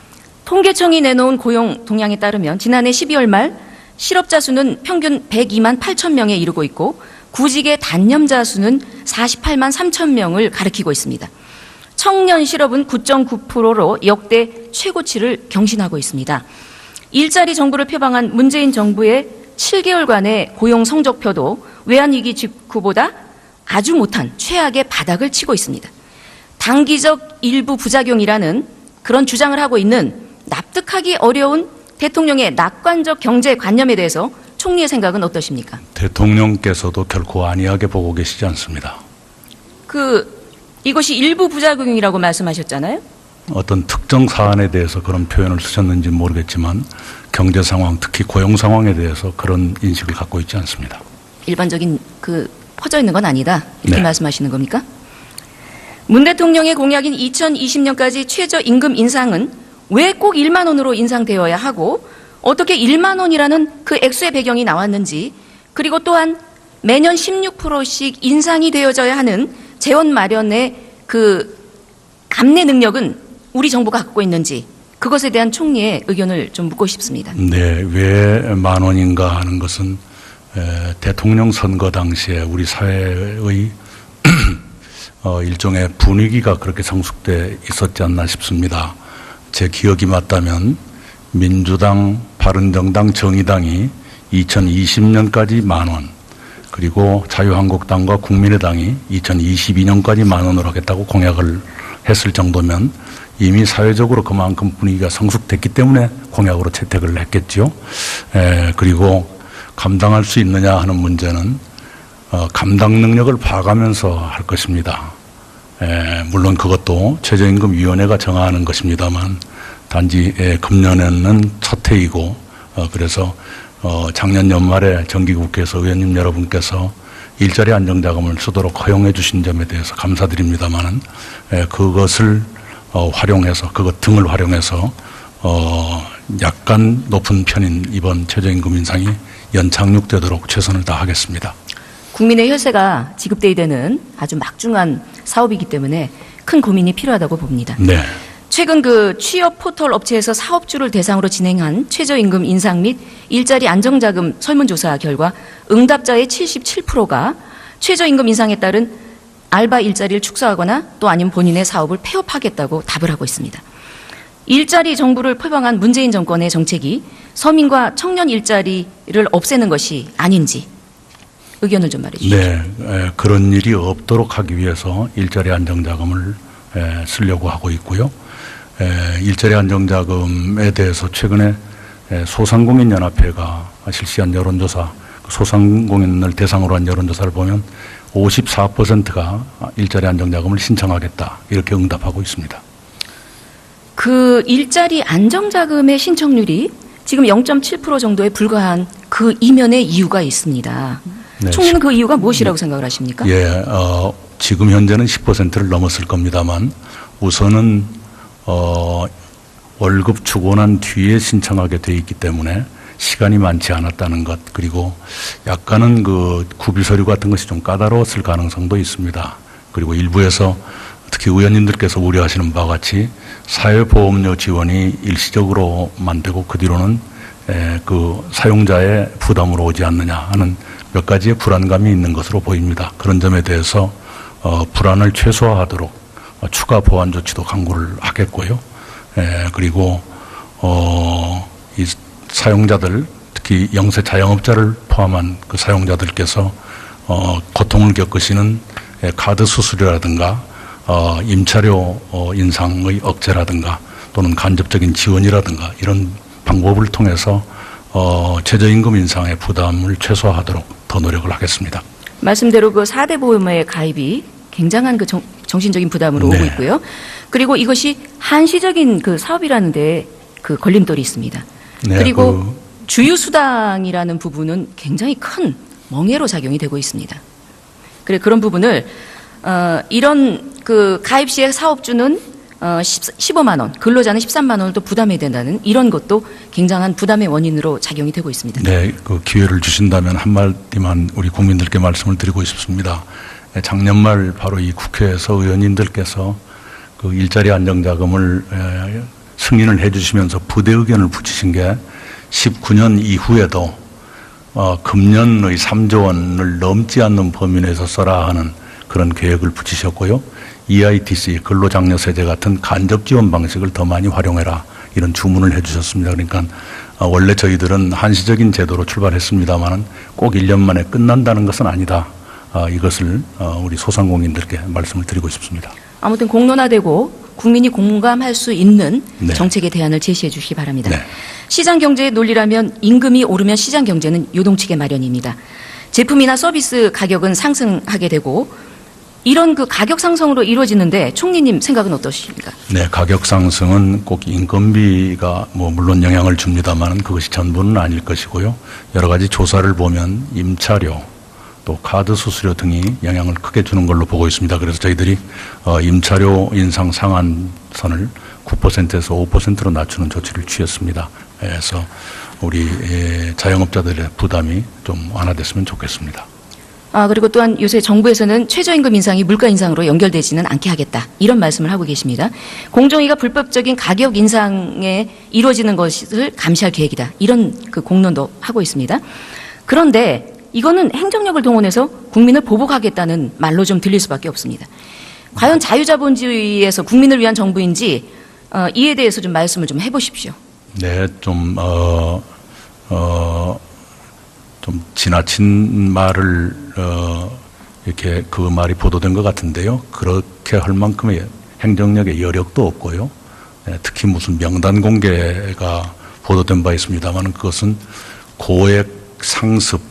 통계청이 내놓은 고용 동향에 따르면 지난해 12월 말 실업자 수는 평균 102만 8천 명에 이르고 있고 구직의 단념자 수는 48만 3천 명을 가리키고 있습니다. 청년 실업은 9.9%로 역대 최고치를 경신하고 있습니다. 일자리 정부를 표방한 문재인 정부의 7개월간의 고용 성적표도 외환위기 직후보다 아주 못한 최악의 바닥을 치고 있습니다. 단기적 일부 부작용이라는 그런 주장을 하고 있는 납득하기 어려운 대통령의 낙관적 경제관념에 대해서 총리의 생각은 어떠십니까? 대통령께서도 결코 안이하게 보고 계시지 않습니다. 이것이 일부 부작용이라고 말씀하셨잖아요. 어떤 특정 사안에 대해서 그런 표현을 쓰셨는지 모르겠지만 경제 상황, 특히 고용 상황에 대해서 그런 인식을 갖고 있지 않습니다. 일반적인 퍼져 있는 건 아니다. 이렇게 네. 말씀하시는 겁니까? 문 대통령의 공약인 2020년까지 최저임금 인상은 왜 꼭 1만 원으로 인상되어야 하고 어떻게 1만 원이라는 그 액수의 배경이 나왔는지, 그리고 또한 매년 16%씩 인상이 되어져야 하는 재원 마련의 그 감내 능력은 우리 정부가 갖고 있는지, 그것에 대한 총리의 의견을 좀 묻고 싶습니다. 네, 왜 1만 원인가 하는 것은 대통령 선거 당시에 우리 사회의 일종의 분위기가 그렇게 성숙돼 있었지 않나 싶습니다. 제 기억이 맞다면 민주당, 바른정당, 정의당이 2020년까지 1만 원, 그리고 자유한국당과 국민의당이 2022년까지 1만 원으로 하겠다고 공약을 했을 정도면 이미 사회적으로 그만큼 분위기가 성숙됐기 때문에 공약으로 채택을 했겠죠. 그리고 감당할 수 있느냐 하는 문제는 감당 능력을 봐가면서 할 것입니다. 물론 그것도 최저임금위원회가 정하는 것입니다만 단지 금년에는 첫 해이고 그래서 작년 연말에 정기국회에서 의원님 여러분께서 일자리 안정자금을 쓰도록 허용해 주신 점에 대해서 감사드립니다만은 그것을 활용해서 그것 등을 활용해서 약간 높은 편인 이번 최저임금 인상이 연착륙되도록 최선을 다하겠습니다. 국민의 혈세가 지급돼야 되는 아주 막중한 사업이기 때문에 큰 고민이 필요하다고 봅니다. 네. 최근 취업 포털 업체에서 사업주를 대상으로 진행한 최저임금 인상 및 일자리 안정자금 설문조사 결과 응답자의 77%가 최저임금 인상에 따른 알바 일자리를 축소하거나 또 아니면 본인의 사업을 폐업하겠다고 답을 하고 있습니다. 일자리 정부를 표방한 문재인 정권의 정책이 서민과 청년 일자리를 없애는 것이 아닌지 의견을 좀 말해 주시죠. 네, 그런 일이 없도록 하기 위해서 일자리 안정자금을 쓰려고 하고 있고요. 일자리 안정자금에 대해서 최근에 소상공인연합회가 실시한 여론조사, 소상공인을 대상으로 한 여론조사를 보면 54%가 일자리 안정자금을 신청하겠다 이렇게 응답하고 있습니다. 그 일자리 안정자금의 신청률이 지금 0.7% 정도에 불과한 그 이면의 이유가 있습니다. 네, 총리는 그 이유가 무엇이라고 생각을 하십니까? 예, 지금 현재는 10%를 넘었을 겁니다만 우선은 월급 주고 난 뒤에 신청하게 돼 있기 때문에 시간이 많지 않았다는 것, 그리고 약간은 구비 서류 같은 것이 좀 까다로웠을 가능성도 있습니다. 그리고 일부에서 특히 의원님들께서 우려하시는 바와 같이 사회보험료 지원이 일시적으로만 되고 그 뒤로는 그 사용자의 부담으로 오지 않느냐 하는 몇 가지의 불안감이 있는 것으로 보입니다. 그런 점에 대해서 불안을 최소화하도록 추가 보완 조치도 강구를 하겠고요. 그리고 이 사용자들, 특히 영세 자영업자를 포함한 그 사용자들께서 고통을 겪으시는 카드 수수료라든가 임차료 인상의 억제라든가 또는 간접적인 지원이라든가 이런 방법을 통해서 최저임금 인상의 부담을 최소화하도록 더 노력을 하겠습니다. 말씀대로 그 4대 보험의 가입이 굉장한 정신적인 부담으로 네. 오고 있고요. 그리고 이것이 한시적인 사업이라는 데 걸림돌이 있습니다. 네, 그리고 주유수당이라는 부분은 굉장히 큰 멍해로 작용이 되고 있습니다. 그런 부분을 이런 가입 시에 사업주는 15만 원, 근로자는 13만 원을 또 부담해야 된다는 이런 것도 굉장한 부담의 원인으로 작용이 되고 있습니다. 네, 그 기회를 주신다면 한마디만 우리 국민들께 말씀을 드리고 싶습니다. 작년 말 바로 이 국회에서 의원님들께서 그 일자리 안정자금을 승인을 해 주시면서 부대 의견을 붙이신 게 19년 이후에도 금년의 3조 원을 넘지 않는 범위 내에서 써라 하는 그런 계획을 붙이셨고요. EITC, 근로장려세제 같은 간접 지원 방식을 더 많이 활용해라 이런 주문을 해 주셨습니다. 그러니까 원래 저희들은 한시적인 제도로 출발했습니다만은 꼭 1년 만에 끝난다는 것은 아니다. 이것을 우리 소상공인들께 말씀을 드리고 싶습니다. 아무튼 공론화되고 국민이 공감할 수 있는 네. 정책의 대안을 제시해 주시기 바랍니다. 네. 시장 경제의 논리라면 임금이 오르면 시장 경제는 요동치게 마련입니다. 제품이나 서비스 가격은 상승하게 되고 이런 그 가격 상승으로 이루어지는데 총리님 생각은 어떠십니까? 네, 가격 상승은 꼭 인건비가 물론 영향을 줍니다만 그것이 전부는 아닐 것이고요. 여러 가지 조사를 보면 임차료 또 카드 수수료 등이 영향을 크게 주는 걸로 보고 있습니다. 그래서 저희들이 임차료 인상 상한선을 9%에서 5%로 낮추는 조치를 취했습니다. 그래서 우리 자영업자들의 부담이 좀 완화됐으면 좋겠습니다. 그리고 또한 요새 정부에서는 최저임금 인상이 물가 인상으로 연결되지는 않게 하겠다. 이런 말씀을 하고 계십니다. 공정위가 불법적인 가격 인상에 이루어지는 것을 감시할 계획이다. 이런 그 공론도 하고 있습니다. 그런데 이거는 행정력을 동원해서 국민을 보복하겠다는 말로 좀 들릴 수밖에 없습니다. 과연 자유자본주의에서 국민을 위한 정부인지 이에 대해서 좀 말씀을 좀 해보십시오. 네, 좀 지나친 말을 이렇게 그 말이 보도된 것 같은데요. 그렇게 할 만큼의 행정력의 여력도 없고요. 특히 무슨 명단 공개가 보도된 바 있습니다만 그것은 고액 상습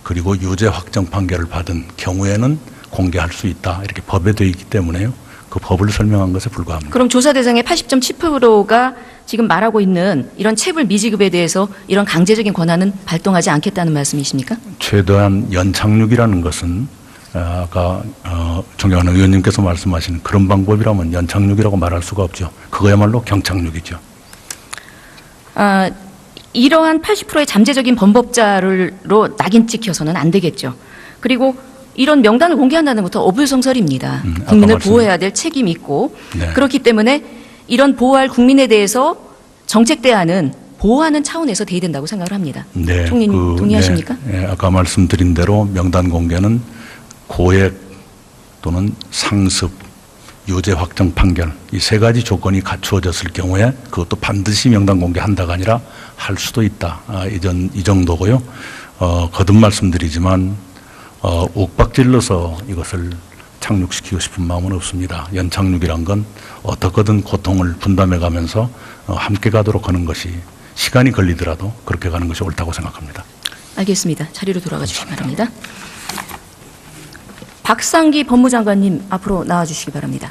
그리고 유죄 확정 판결을 받은 경우에는 공개할 수 있다. 이렇게 법에 되어 있기 때문에요. 그 법을 설명한 것에 불과합니다. 그럼 조사 대상의 80.7%가 지금 말하고 있는 이런 체불 미지급에 대해서 이런 강제적인 권한은 발동하지 않겠다는 말씀이십니까? 최대한 연착륙이라는 것은 아까 존경하는 의원님께서 말씀하신 그런 방법이라면 연착륙이라고 말할 수가 없죠. 그거야말로 경착륙이죠. 이러한 80%의 잠재적인 범법자로 낙인 찍혀서는 안 되겠죠. 그리고 이런 명단을 공개한다는 것도 어불성설입니다. 국민을 보호해야 될 책임이 있고 네. 그렇기 때문에 이런 보호할 국민에 대해서 정책 대안은 보호하는 차원에서 돼야 된다고 생각을 합니다. 네, 총리님 동의하십니까? 네, 아까 말씀드린 대로 명단 공개는 고액 또는 상습, 유죄 확정 판결 이 세 가지 조건이 갖추어졌을 경우에 그것도 반드시 명단 공개한다가 아니라 할 수도 있다. 이 정도고요. 거듭 말씀드리지만 욱박질러서 이것을 착륙시키고 싶은 마음은 없습니다. 연착륙이란 건 어떻게든 고통을 분담해 가면서 함께 가도록 하는 것이 시간이 걸리더라도 그렇게 가는 것이 옳다고 생각합니다. 알겠습니다. 자리로 돌아가 주시기 바랍니다. 박상기 법무장관님 앞으로 나와 주시기 바랍니다.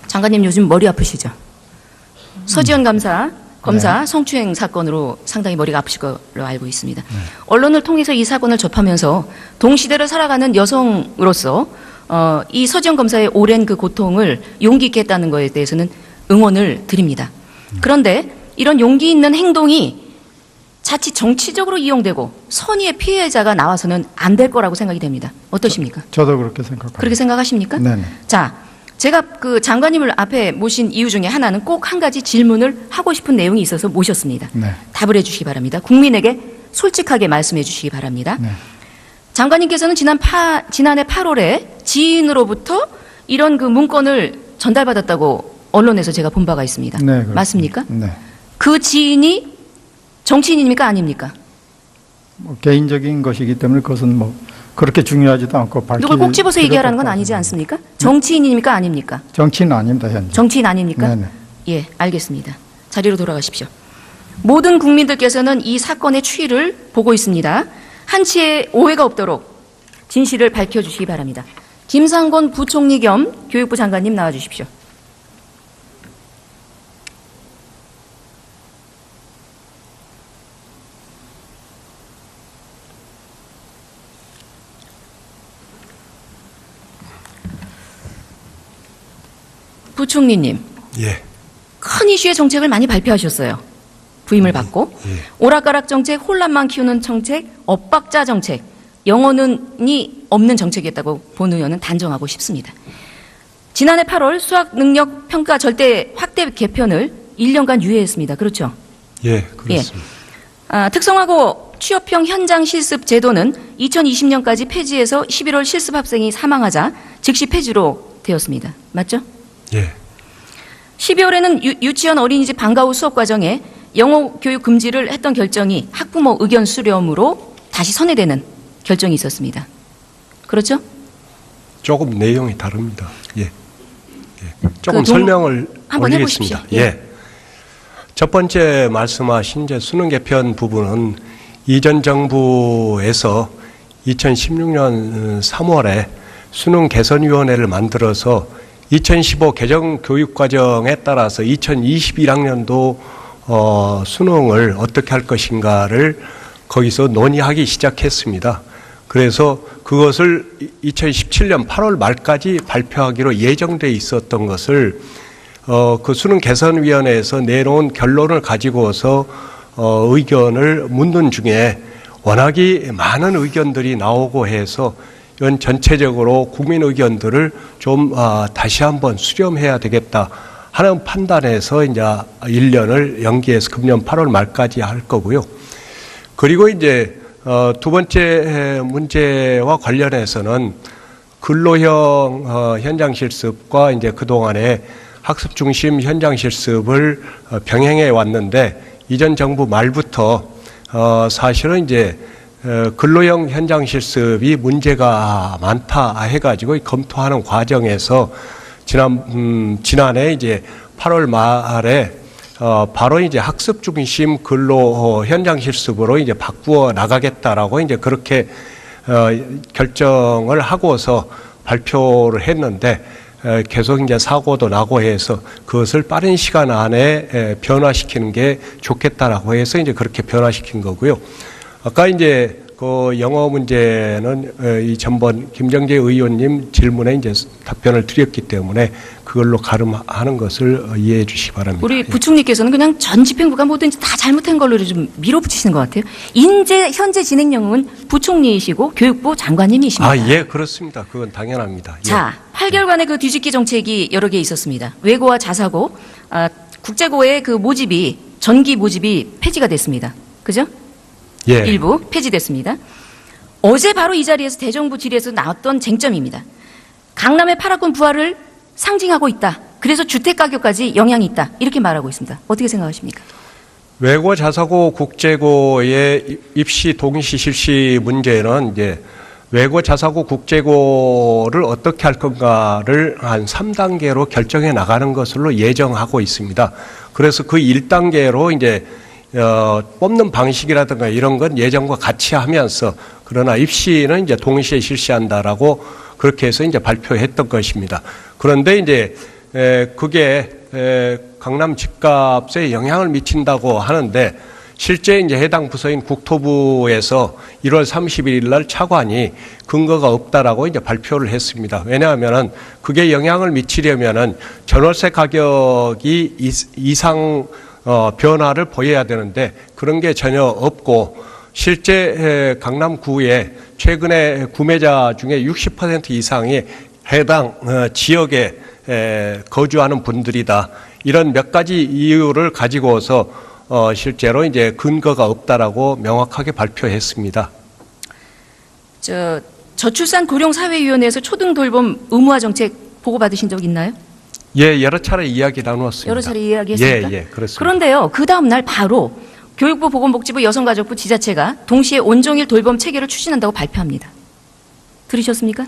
장관님 요즘 머리 아프시죠? 서지현 검사 성추행 사건으로 상당히 머리가 아프실 걸로 알고 있습니다. 언론을 통해서 이 사건을 접하면서 동시대를 살아가는 여성으로서 이 서지현 검사의 오랜 그 고통을 용기 있게 했다는 것에 대해서는 응원을 드립니다. 그런데 이런 용기 있는 행동이 자칫 정치적으로 이용되고 선의의 피해자가 나와서는 안 될 거라고 생각이 됩니다. 어떠십니까? 저도 그렇게 생각합니다. 그렇게 생각하십니까? 네네. 자, 제가 그 장관님을 앞에 모신 이유 중에 하나는 꼭 한 가지 질문을 하고 싶은 내용이 있어서 모셨습니다. 네. 답을 해주시기 바랍니다. 국민에게 솔직하게 말씀해 주시기 바랍니다. 네. 장관님께서는 지난해 8월에 지인으로부터 이런 그 문건을 전달받았다고 언론에서 제가 본 바가 있습니다. 네, 그렇습니다. 맞습니까? 네. 그 지인이 정치인입니까? 아닙니까? 개인적인 것이기 때문에 그것은 그렇게 중요하지도 않고 밝힐 누굴 꼭 집어서 얘기하라는 건 필요도 아니지 없다고 않습니까? 정치인입니까? 아닙니까? 정치는 아닙니다, 현재. 정치인 아닙니까? 네네. 예, 알겠습니다. 자리로 돌아가십시오. 모든 국민들께서는 이 사건의 추이를 보고 있습니다. 한치의 오해가 없도록 진실을 밝혀주시기 바랍니다. 김상곤 부총리 겸 교육부 장관님 나와주십시오. 부총리님. 예. 큰 이슈의 정책을 많이 발표하셨어요. 부임을 받고. 오락가락 정책, 혼란만 키우는 정책, 엇박자 정책, 영혼이 없는 정책이었다고 본 의원은 단정하고 싶습니다. 지난해 8월 수학 능력 평가 절대 확대 개편을 1년간 유예했습니다. 그렇죠? 예, 그렇습니다. 특성화고 취업형 현장 실습 제도는 2020년까지 폐지해서 11월 실습 학생이 사망하자 즉시 폐지로 되었습니다. 맞죠? 예. 12월에는 유치원 어린이집 방과 후 수업 과정에 영어 교육 금지를 했던 결정이 학부모 의견 수렴으로 다시 선회되는 결정이 있었습니다. 그렇죠? 조금 내용이 다릅니다. 예. 예. 조금 그 설명을 한번 올리겠습니다. 해보십시오. 예. 첫 번째 말씀하신 이제 수능 개편 부분은 이전 정부에서 2016년 3월에 수능 개선위원회를 만들어서 2015 개정 교육과정에 따라서 2021학년도 수능을 어떻게 할 것인가를 거기서 논의하기 시작했습니다. 그래서 그것을 2017년 8월 말까지 발표하기로 예정돼 있었던 것을 그 수능 개선위원회에서 내놓은 결론을 가지고서 의견을 묻는 중에 워낙에 많은 의견들이 나오고 해서 이건 전체적으로 국민 의견들을 좀 다시 한번 수렴해야 되겠다 하는 판단에서 이제 1년을 연기해서 금년 8월 말까지 할 거고요. 그리고 이제 두 번째 문제와 관련해서는 근로형 현장 실습과 이제 그동안에 학습 중심 현장 실습을 병행해 왔는데 이전 정부 말부터 사실은 이제 근로형 현장 실습이 문제가 많다 해가지고 검토하는 과정에서 지난해 이제 8월 말에 바로 이제 학습 중심 근로 현장 실습으로 이제 바꾸어 나가겠다라고 이제 그렇게 결정을 하고서 발표를 했는데 계속 이제 사고도 나고 해서 그것을 빠른 시간 안에 변화시키는 게 좋겠다라고 해서 이제 그렇게 변화시킨 거고요. 아까 이제 그 영어 문제는 이 전번 김정재 의원님 질문에 이제 답변을 드렸기 때문에 그걸로 가름하는 것을 이해해 주시기 바랍니다. 우리 부총리께서는 그냥 전 집행부가 뭐든지 다 잘못한 걸로 좀 밀어붙이시는 것 같아요. 현재 진행령은 부총리이시고 교육부 장관님이십니다. 아, 예, 그렇습니다. 그건 당연합니다. 자, 8개월간의 그 뒤집기 정책이 여러 개 있었습니다. 외고와 자사고, 국제고의 그 모집이 전기 모집이 폐지가 됐습니다. 그죠? 예. 일부 폐지됐습니다. 어제 바로 이 자리에서 대정부 질의에서 나왔던 쟁점입니다. 강남의 8학군 부활을 상징하고 있다. 그래서 주택 가격까지 영향이 있다. 이렇게 말하고 있습니다. 어떻게 생각하십니까? 외고 자사고 국제고의 입시 동시 실시 문제는 이제 외고 자사고 국제고를 어떻게 할 건가를 한 3단계로 결정해 나가는 것으로 예정하고 있습니다. 그래서 그 1단계로 이제 뽑는 방식이라든가 이런 건 예전과 같이 하면서 그러나 입시는 이제 동시에 실시한다라고 그렇게 해서 이제 발표했던 것입니다. 그런데 이제 그게 강남 집값에 영향을 미친다고 하는데 실제 이제 해당 부서인 국토부에서 1월 31일 날 차관이 근거가 없다라고 이제 발표를 했습니다. 왜냐하면은 그게 영향을 미치려면은 전월세 가격이 이상 변화를 보여야 되는데 그런 게 전혀 없고 실제 강남구에 최근에 구매자 중에 60% 이상이 해당 지역에 거주하는 분들이다. 이런 몇 가지 이유를 가지고서 실제로 이제 근거가 없다라고 명확하게 발표했습니다. 저출산 고령사회위원회에서 초등 돌봄 의무화 정책 보고받으신 적 있나요? 예, 여러 차례 이야기 나누었습니다. 여러 차례 이야기했습니까? 예, 그렇습니다. 그런데요, 그 다음 날 바로 교육부, 보건복지부, 여성가족부, 지자체가 동시에 온종일 돌봄 체계를 추진한다고 발표합니다. 들으셨습니까?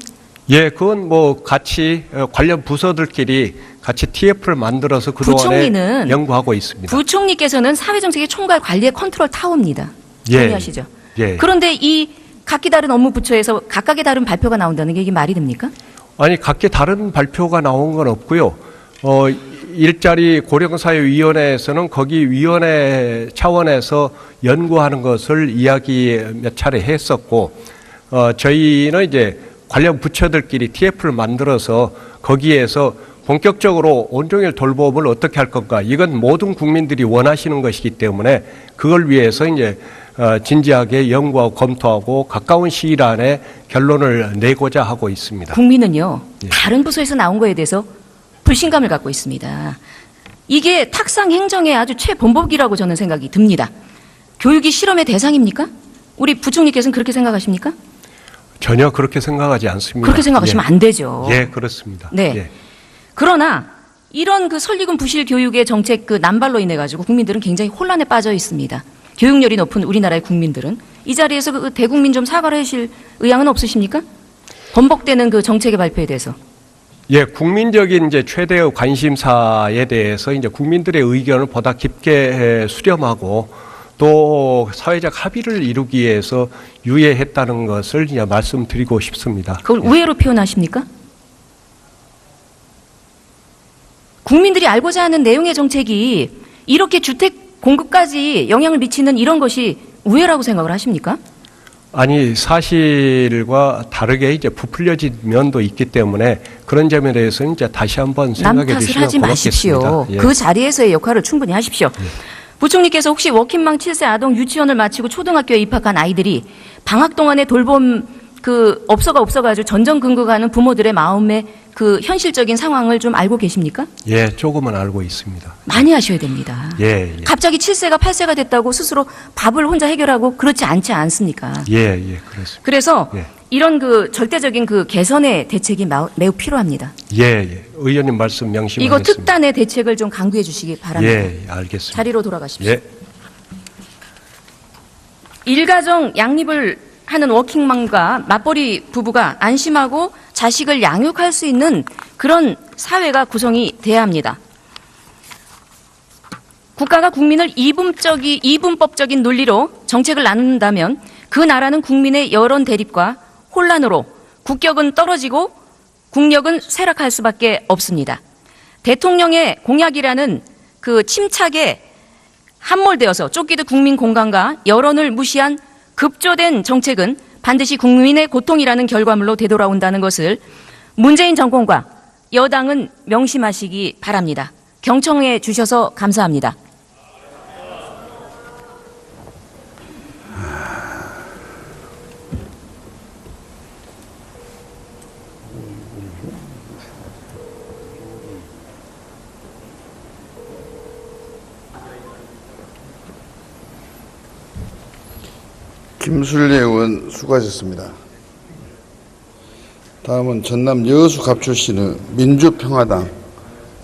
예, 그건 뭐 같이 관련 부서들끼리 같이 TF를 만들어서 그동안에 연구하고 있습니다. 부총리께서는 사회정책의 총괄 관리의 컨트롤 타워입니다. 예. 동의하시죠? 예. 그런데 이 각기 다른 업무 부처에서 각각의 다른 발표가 나온다는 게 이게 말이 됩니까? 아니, 각기 다른 발표가 나온 건 없고요. 일자리 고령사회위원회에서는 거기 위원회 차원에서 연구하는 것을 이야기 몇 차례 했었고, 저희는 이제 관련 부처들끼리 TF를 만들어서 거기에서 본격적으로 온종일 돌봄을 어떻게 할 건가. 이건 모든 국민들이 원하시는 것이기 때문에 그걸 위해서 이제 진지하게 연구하고 검토하고 가까운 시일 안에 결론을 내고자 하고 있습니다. 국민은요, 예. 다른 부서에서 나온 거에 대해서 불신감을 갖고 있습니다. 이게 탁상 행정의 아주 최본보기라고 저는 생각이 듭니다. 교육이 실험의 대상입니까? 우리 부총리께서는 그렇게 생각하십니까? 전혀 그렇게 생각하지 않습니다. 그렇게 생각하시면 안 되죠. 예, 그렇습니다. 네. 예. 그러나 이런 그 설리금 부실 교육의 정책 그 남발로 인해 가지고 국민들은 굉장히 혼란에 빠져 있습니다. 교육열이 높은 우리나라의 국민들은 이 자리에서 그 대국민 좀 사과를 하실 의향은 없으십니까? 번복되는 그 정책의 발표에 대해서. 예, 국민적인 이제 최대의 관심사에 대해서 이제 국민들의 의견을 보다 깊게 수렴하고 또 사회적 합의를 이루기 위해서 유예했다는 것을 이제 말씀드리고 싶습니다. 그걸 우회로 표현하십니까? 국민들이 알고자 하는 내용의 정책이 이렇게 주택 공급까지 영향을 미치는 이런 것이 우회라고 생각을 하십니까? 아니, 사실과 다르게 이제 부풀려진 면도 있기 때문에 그런 점에 대해서는 이제 다시 한번 남 생각해 탓을 주시면 하지 마십시오. 고맙겠습니다. 예. 그 자리에서의 역할을 충분히 하십시오. 부총리께서 혹시 워킹맘 7세 아동 유치원을 마치고 초등학교에 입학한 아이들이 방학 동안에 돌봄 그 없어가지고 전전긍긍하는 부모들의 마음의 그 현실적인 상황을 좀 알고 계십니까? 예, 조금은 알고 있습니다. 많이 하셔야 됩니다. 예, 예. 갑자기 7세가 8세가 됐다고 스스로 밥을 혼자 해결하고 그렇지 않지 않습니까? 예, 예, 그렇습니다. 그래서 예. 이런 그 절대적인 그 개선의 대책이 매우 필요합니다. 예, 예. 의원님 말씀 명심하겠습니다. 이거 특단의 대책을 좀 강구해 주시기 바랍니다. 예, 예, 알겠습니다. 자리로 돌아가십시오. 예. 일가정 양립을 하는 워킹맘과 맞벌이 부부가 안심하고 자식을 양육할 수 있는 그런 사회가 구성이 돼야 합니다. 국가가 국민을 이분법적인 논리로 정책을 나눈다면 그 나라는 국민의 여론 대립과 혼란으로 국격은 떨어지고 국력은 쇠락할 수밖에 없습니다. 대통령의 공약이라는 그 침착에 함몰되어서 쫓기듯 국민 공감과 여론을 무시한 급조된 정책은 반드시 국민의 고통이라는 결과물로 되돌아온다는 것을 문재인 정권과 여당은 명심하시기 바랍니다. 경청해 주셔서 감사합니다. 김순례 의원 수고하셨습니다. 다음은 전남 여수갑 출신의 민주평화당,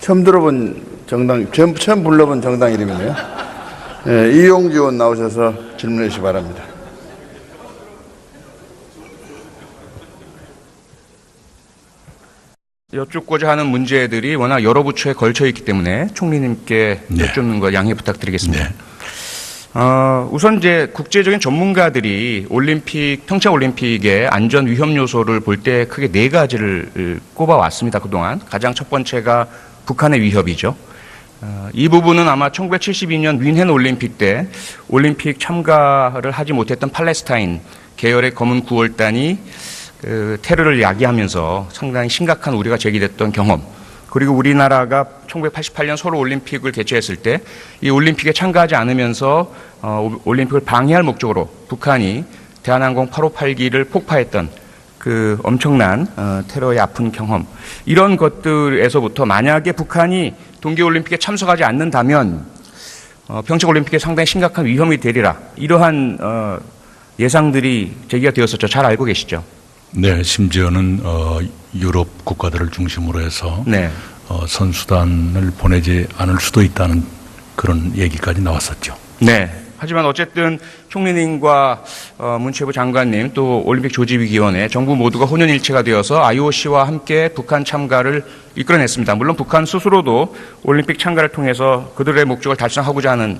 처음 들어본 정당, 처음 불러본 정당 이름이네요. 예, 이용주 의원 나오셔서 질문해 주시기 바랍니다. 여쭙고자 하는 문제들이 워낙 여러 부처에 걸쳐 있기 때문에 총리님께 네. 여쭙는 거 양해 부탁드리겠습니다. 네. 우선 이제 국제적인 전문가들이 평창 올림픽의 안전 위험 요소를 볼 때 크게 네 가지를 꼽아왔습니다. 그동안 가장 첫 번째가 북한의 위협이죠. 이 부분은 아마 1972년 뮌헨 올림픽 때 올림픽 참가를 하지 못했던 팔레스타인 계열의 검은 9월단이 테러를 야기하면서 상당히 심각한 우려가 제기됐던 경험, 그리고 우리나라가 1988년 서울 올림픽을 개최했을 때 이 올림픽에 참가하지 않으면서 올림픽을 방해할 목적으로 북한이 대한항공 858기를 폭파했던 그 엄청난 테러의 아픈 경험, 이런 것들에서부터 만약에 북한이 동계올림픽에 참석하지 않는다면 평창올림픽에 상당히 심각한 위험이 되리라, 이러한 예상들이 제기가 되었었죠. 잘 알고 계시죠? 네, 심지어는 유럽 국가들을 중심으로 해서 네. 선수단을 보내지 않을 수도 있다는 그런 얘기까지 나왔었죠. 네. 하지만 어쨌든 총리님과 문체부 장관님 또 올림픽 조직위원회 정부 모두가 혼연일체가 되어서 IOC와 함께 북한 참가를 이끌어냈습니다. 물론 북한 스스로도 올림픽 참가를 통해서 그들의 목적을 달성하고자 하는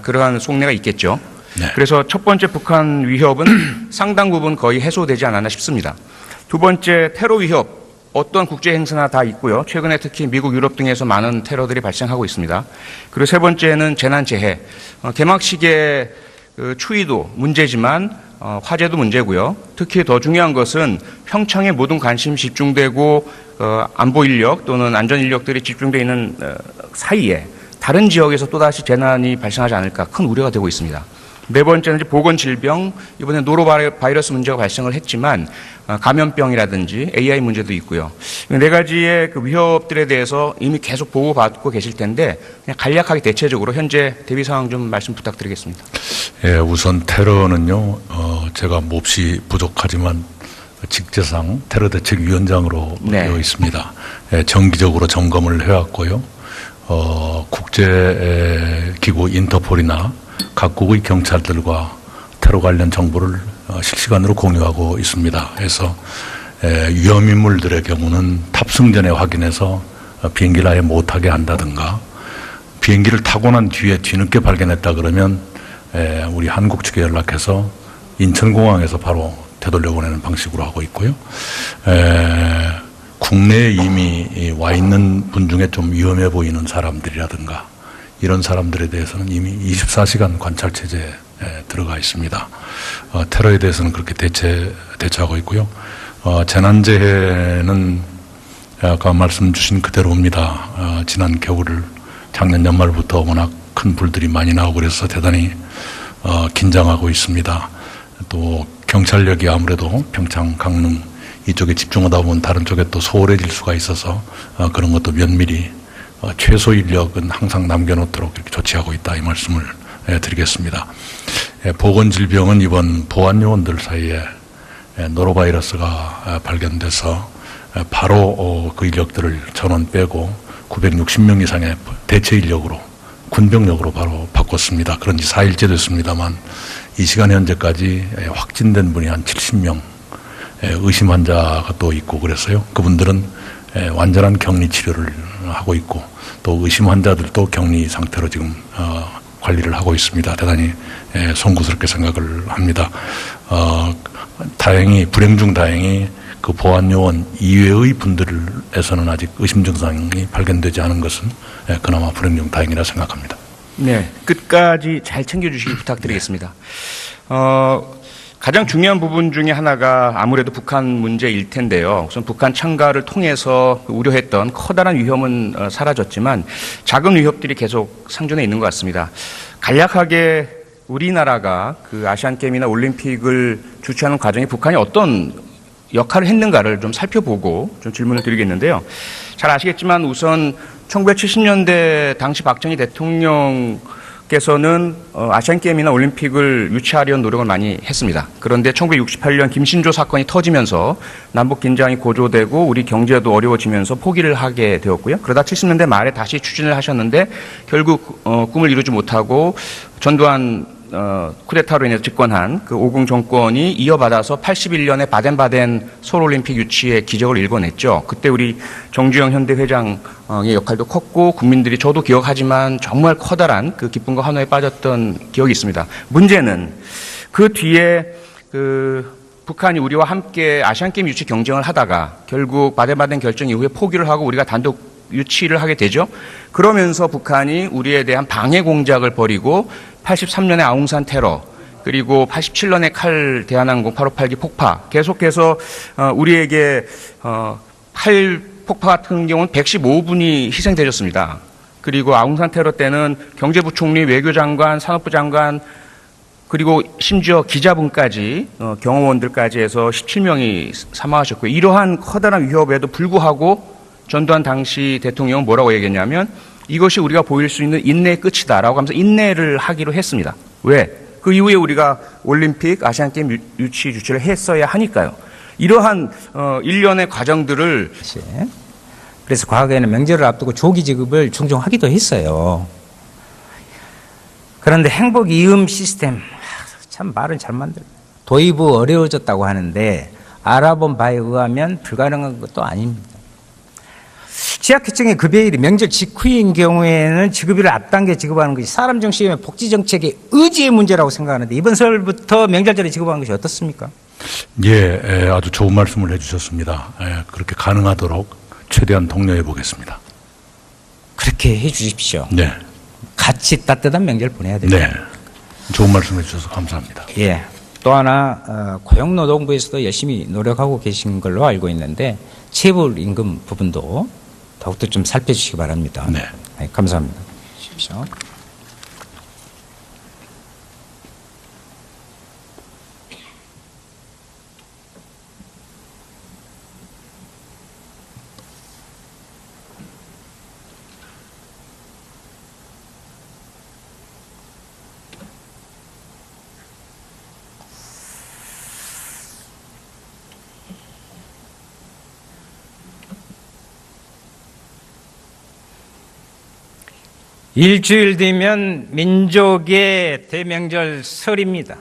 그러한 속내가 있겠죠. 네. 그래서 첫 번째 북한 위협은 상당 부분 거의 해소되지 않았나 싶습니다. 두 번째 테러 위협, 어떤 국제 행사나 다 있고요. 최근에 특히 미국, 유럽 등에서 많은 테러들이 발생하고 있습니다. 그리고 세 번째는 재난재해. 개막식의 추이도 문제지만 화재도 문제고요. 특히 더 중요한 것은 평창에 모든 관심이 집중되고 안보 인력 또는 안전 인력들이 집중되어 있는 사이에 다른 지역에서 또다시 재난이 발생하지 않을까 큰 우려가 되고 있습니다. 네 번째는 이제 보건질병, 이번에 노로바이러스 문제가 발생을 했지만 감염병이라든지 AI 문제도 있고요. 네 가지의 그 위협들에 대해서 이미 계속 보고받고 계실 텐데 그냥 간략하게 대체적으로 현재 대비 상황 좀 말씀 부탁드리겠습니다. 예, 우선 테러는요, 제가 몹시 부족하지만 직제상 테러대책위원장으로 되어 있습니다. 예, 정기적으로 점검을 해왔고요. 국제기구 인터폴이나 각국의 경찰들과 테러 관련 정보를 실시간으로 공유하고 있습니다. 그래서 위험인물들의 경우는 탑승 전에 확인해서 비행기를 아예 못하게 한다든가, 비행기를 타고 난 뒤에 뒤늦게 발견했다 그러면 우리 한국 측에 연락해서 인천공항에서 바로 되돌려 보내는 방식으로 하고 있고요. 국내에 이미 와 있는 분 중에 좀 위험해 보이는 사람들이라든가 이런 사람들에 대해서는 이미 24시간 관찰 체제에 들어가 있습니다. 테러에 대해서는 그렇게 대처하고 있고요. 재난재해는 아까 말씀 주신 그대로입니다. 지난 겨울을 작년 연말부터 워낙 큰 불들이 많이 나오고 그래서 대단히 긴장하고 있습니다. 또 경찰력이 아무래도 평창, 강릉 이쪽에 집중하다 보면 다른 쪽에 또 소홀해질 수가 있어서 그런 것도 면밀히 최소 인력은 항상 남겨놓도록 이렇게 조치하고 있다, 이 말씀을 드리겠습니다. 보건질병은 이번 보안요원들 사이에 노로바이러스가 발견돼서 바로 그 인력들을 전원 빼고 960명 이상의 대체 인력으로, 군병력으로 바로 바꿨습니다. 그런 지 4일째 됐습니다만 이 시간 현재까지 확진된 분이 한 70명, 의심 환자가 또 있고 그래서요. 그분들은 완전한 격리 치료를 하고 있고 또 의심 환자들도 격리 상태로 지금 관리를 하고 있습니다. 대단히 송구스럽게 생각을 합니다. 다행히, 불행 중 다행히 그 보안요원 이외의 분들에서는 아직 의심 증상이 발견되지 않은 것은 그나마 불행 중 다행이라 생각합니다. 네, 끝까지 잘 챙겨주시기 부탁드리겠습니다. 가장 중요한 부분 중에 하나가 아무래도 북한 문제일 텐데요. 우선 북한 참가를 통해서 우려했던 커다란 위험은 사라졌지만 작은 위협들이 계속 상존해 있는 것 같습니다. 간략하게 우리나라가 그 아시안게임이나 올림픽을 주최하는 과정에 북한이 어떤 역할을 했는가를 좀 살펴보고 좀 질문을 드리겠는데요. 잘 아시겠지만 우선 1970년대 당시 박정희 대통령께서는 아시안게임이나 올림픽을 유치하려는 노력을 많이 했습니다. 그런데 1968년 김신조 사건이 터지면서 남북 긴장이 고조되고 우리 경제도 어려워지면서 포기를 하게 되었고요. 그러다 70년대 말에 다시 추진을 하셨는데 결국 꿈을 이루지 못하고 전두환 쿠데타로 인해서 집권한 그 오공 정권이 이어받아서 81년에 바덴바덴 서울올림픽 유치의 기적을 일궈냈죠. 그때 우리 정주영 현대 회장의 역할도 컸고 국민들이 저도 기억하지만 정말 커다란 그 기쁨과 환호에 빠졌던 기억이 있습니다. 문제는 그 뒤에 북한이 우리와 함께 아시안게임 유치 경쟁을 하다가 결국 바덴바덴 결정 이후에 포기를 하고 우리가 단독 유치를 하게 되죠. 그러면서 북한이 우리에 대한 방해 공작을 벌이고 83년에 아웅산 테러, 그리고 87년에 칼 대한항공 858기 폭파, 계속해서 우리에게 칼 폭파 같은 경우는 115분이 희생되셨습니다. 그리고 아웅산 테러 때는 경제부총리, 외교장관, 산업부 장관, 그리고 심지어 기자분까지 경호원들까지 해서 17명이 사망하셨고요. 이러한 커다란 위협에도 불구하고 전두환 당시 대통령은 뭐라고 얘기했냐면 이것이 우리가 보일 수 있는 인내의 끝이다라고 하면서 인내를 하기로 했습니다. 왜? 그 이후에 우리가 올림픽, 아시안게임 유치를 했어야 하니까요. 이러한 일련의 과정들을 그래서 과거에는 명절을 앞두고 조기 지급을 종종 하기도 했어요. 그런데 행복 이음 시스템, 참 말은 잘 만들어요. 도입이 어려워졌다고 하는데 알아본 바에 의하면 불가능한 것도 아닙니다. 취약계층의 급여일이 명절 직후인 경우에는 지급일을 앞당겨 지급하는 것이 사람 중심의 복지 정책의 의지의 문제라고 생각하는데 이번 설부터 명절 전에 지급하는 것이 어떻습니까? 예, 아주 좋은 말씀을 해주셨습니다. 그렇게 가능하도록 최대한 독려해 보겠습니다. 그렇게 해 주십시오. 네. 같이 따뜻한 명절 보내야 됩니다. 네. 좋은 말씀 해주셔서 감사합니다. 예. 또 하나 고용노동부에서도 열심히 노력하고 계신 걸로 알고 있는데 체불 임금 부분도 더욱더 좀 살펴주시기 바랍니다. 네. 네, 감사합니다. 주십시오. 일주일 뒤면 민족의 대명절 설입니다.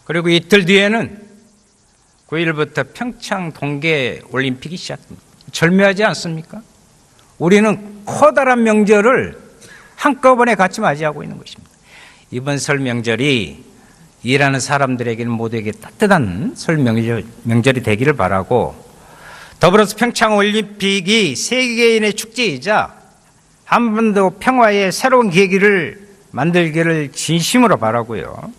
그리고 이틀 뒤에는 9일부터 평창 동계 올림픽이 시작됩니다. 절묘하지 않습니까? 우리는 커다란 명절을 한꺼번에 같이 맞이하고 있는 것입니다. 이번 설 명절이 일하는 사람들에게는 모두에게 따뜻한 설 명절이 되기를 바라고, 더불어서 평창 올림픽이 세계인의 축제이자 한반도 평화의 새로운 계기를 만들기를 진심으로 바라고요.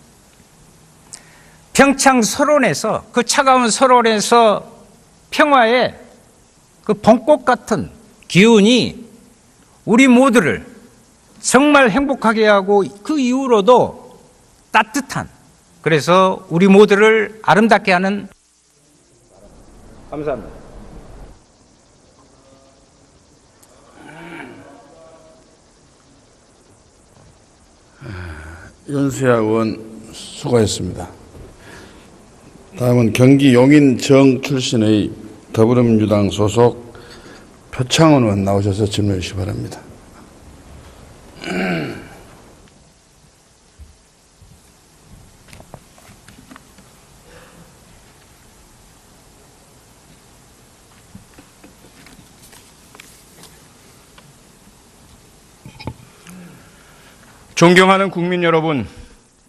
평창 설원에서, 그 차가운 설원에서 평화의 그 벚꽃 같은 기운이 우리 모두를 정말 행복하게 하고 그 이후로도 따뜻한, 그래서 우리 모두를 아름답게 하는. 감사합니다. 윤수야 의원 수고했습니다. 다음은 경기 용인정 출신의 더불어민주당 소속 표창원 의원 나오셔서 질문해 주시기 바랍니다. 존경하는 국민 여러분,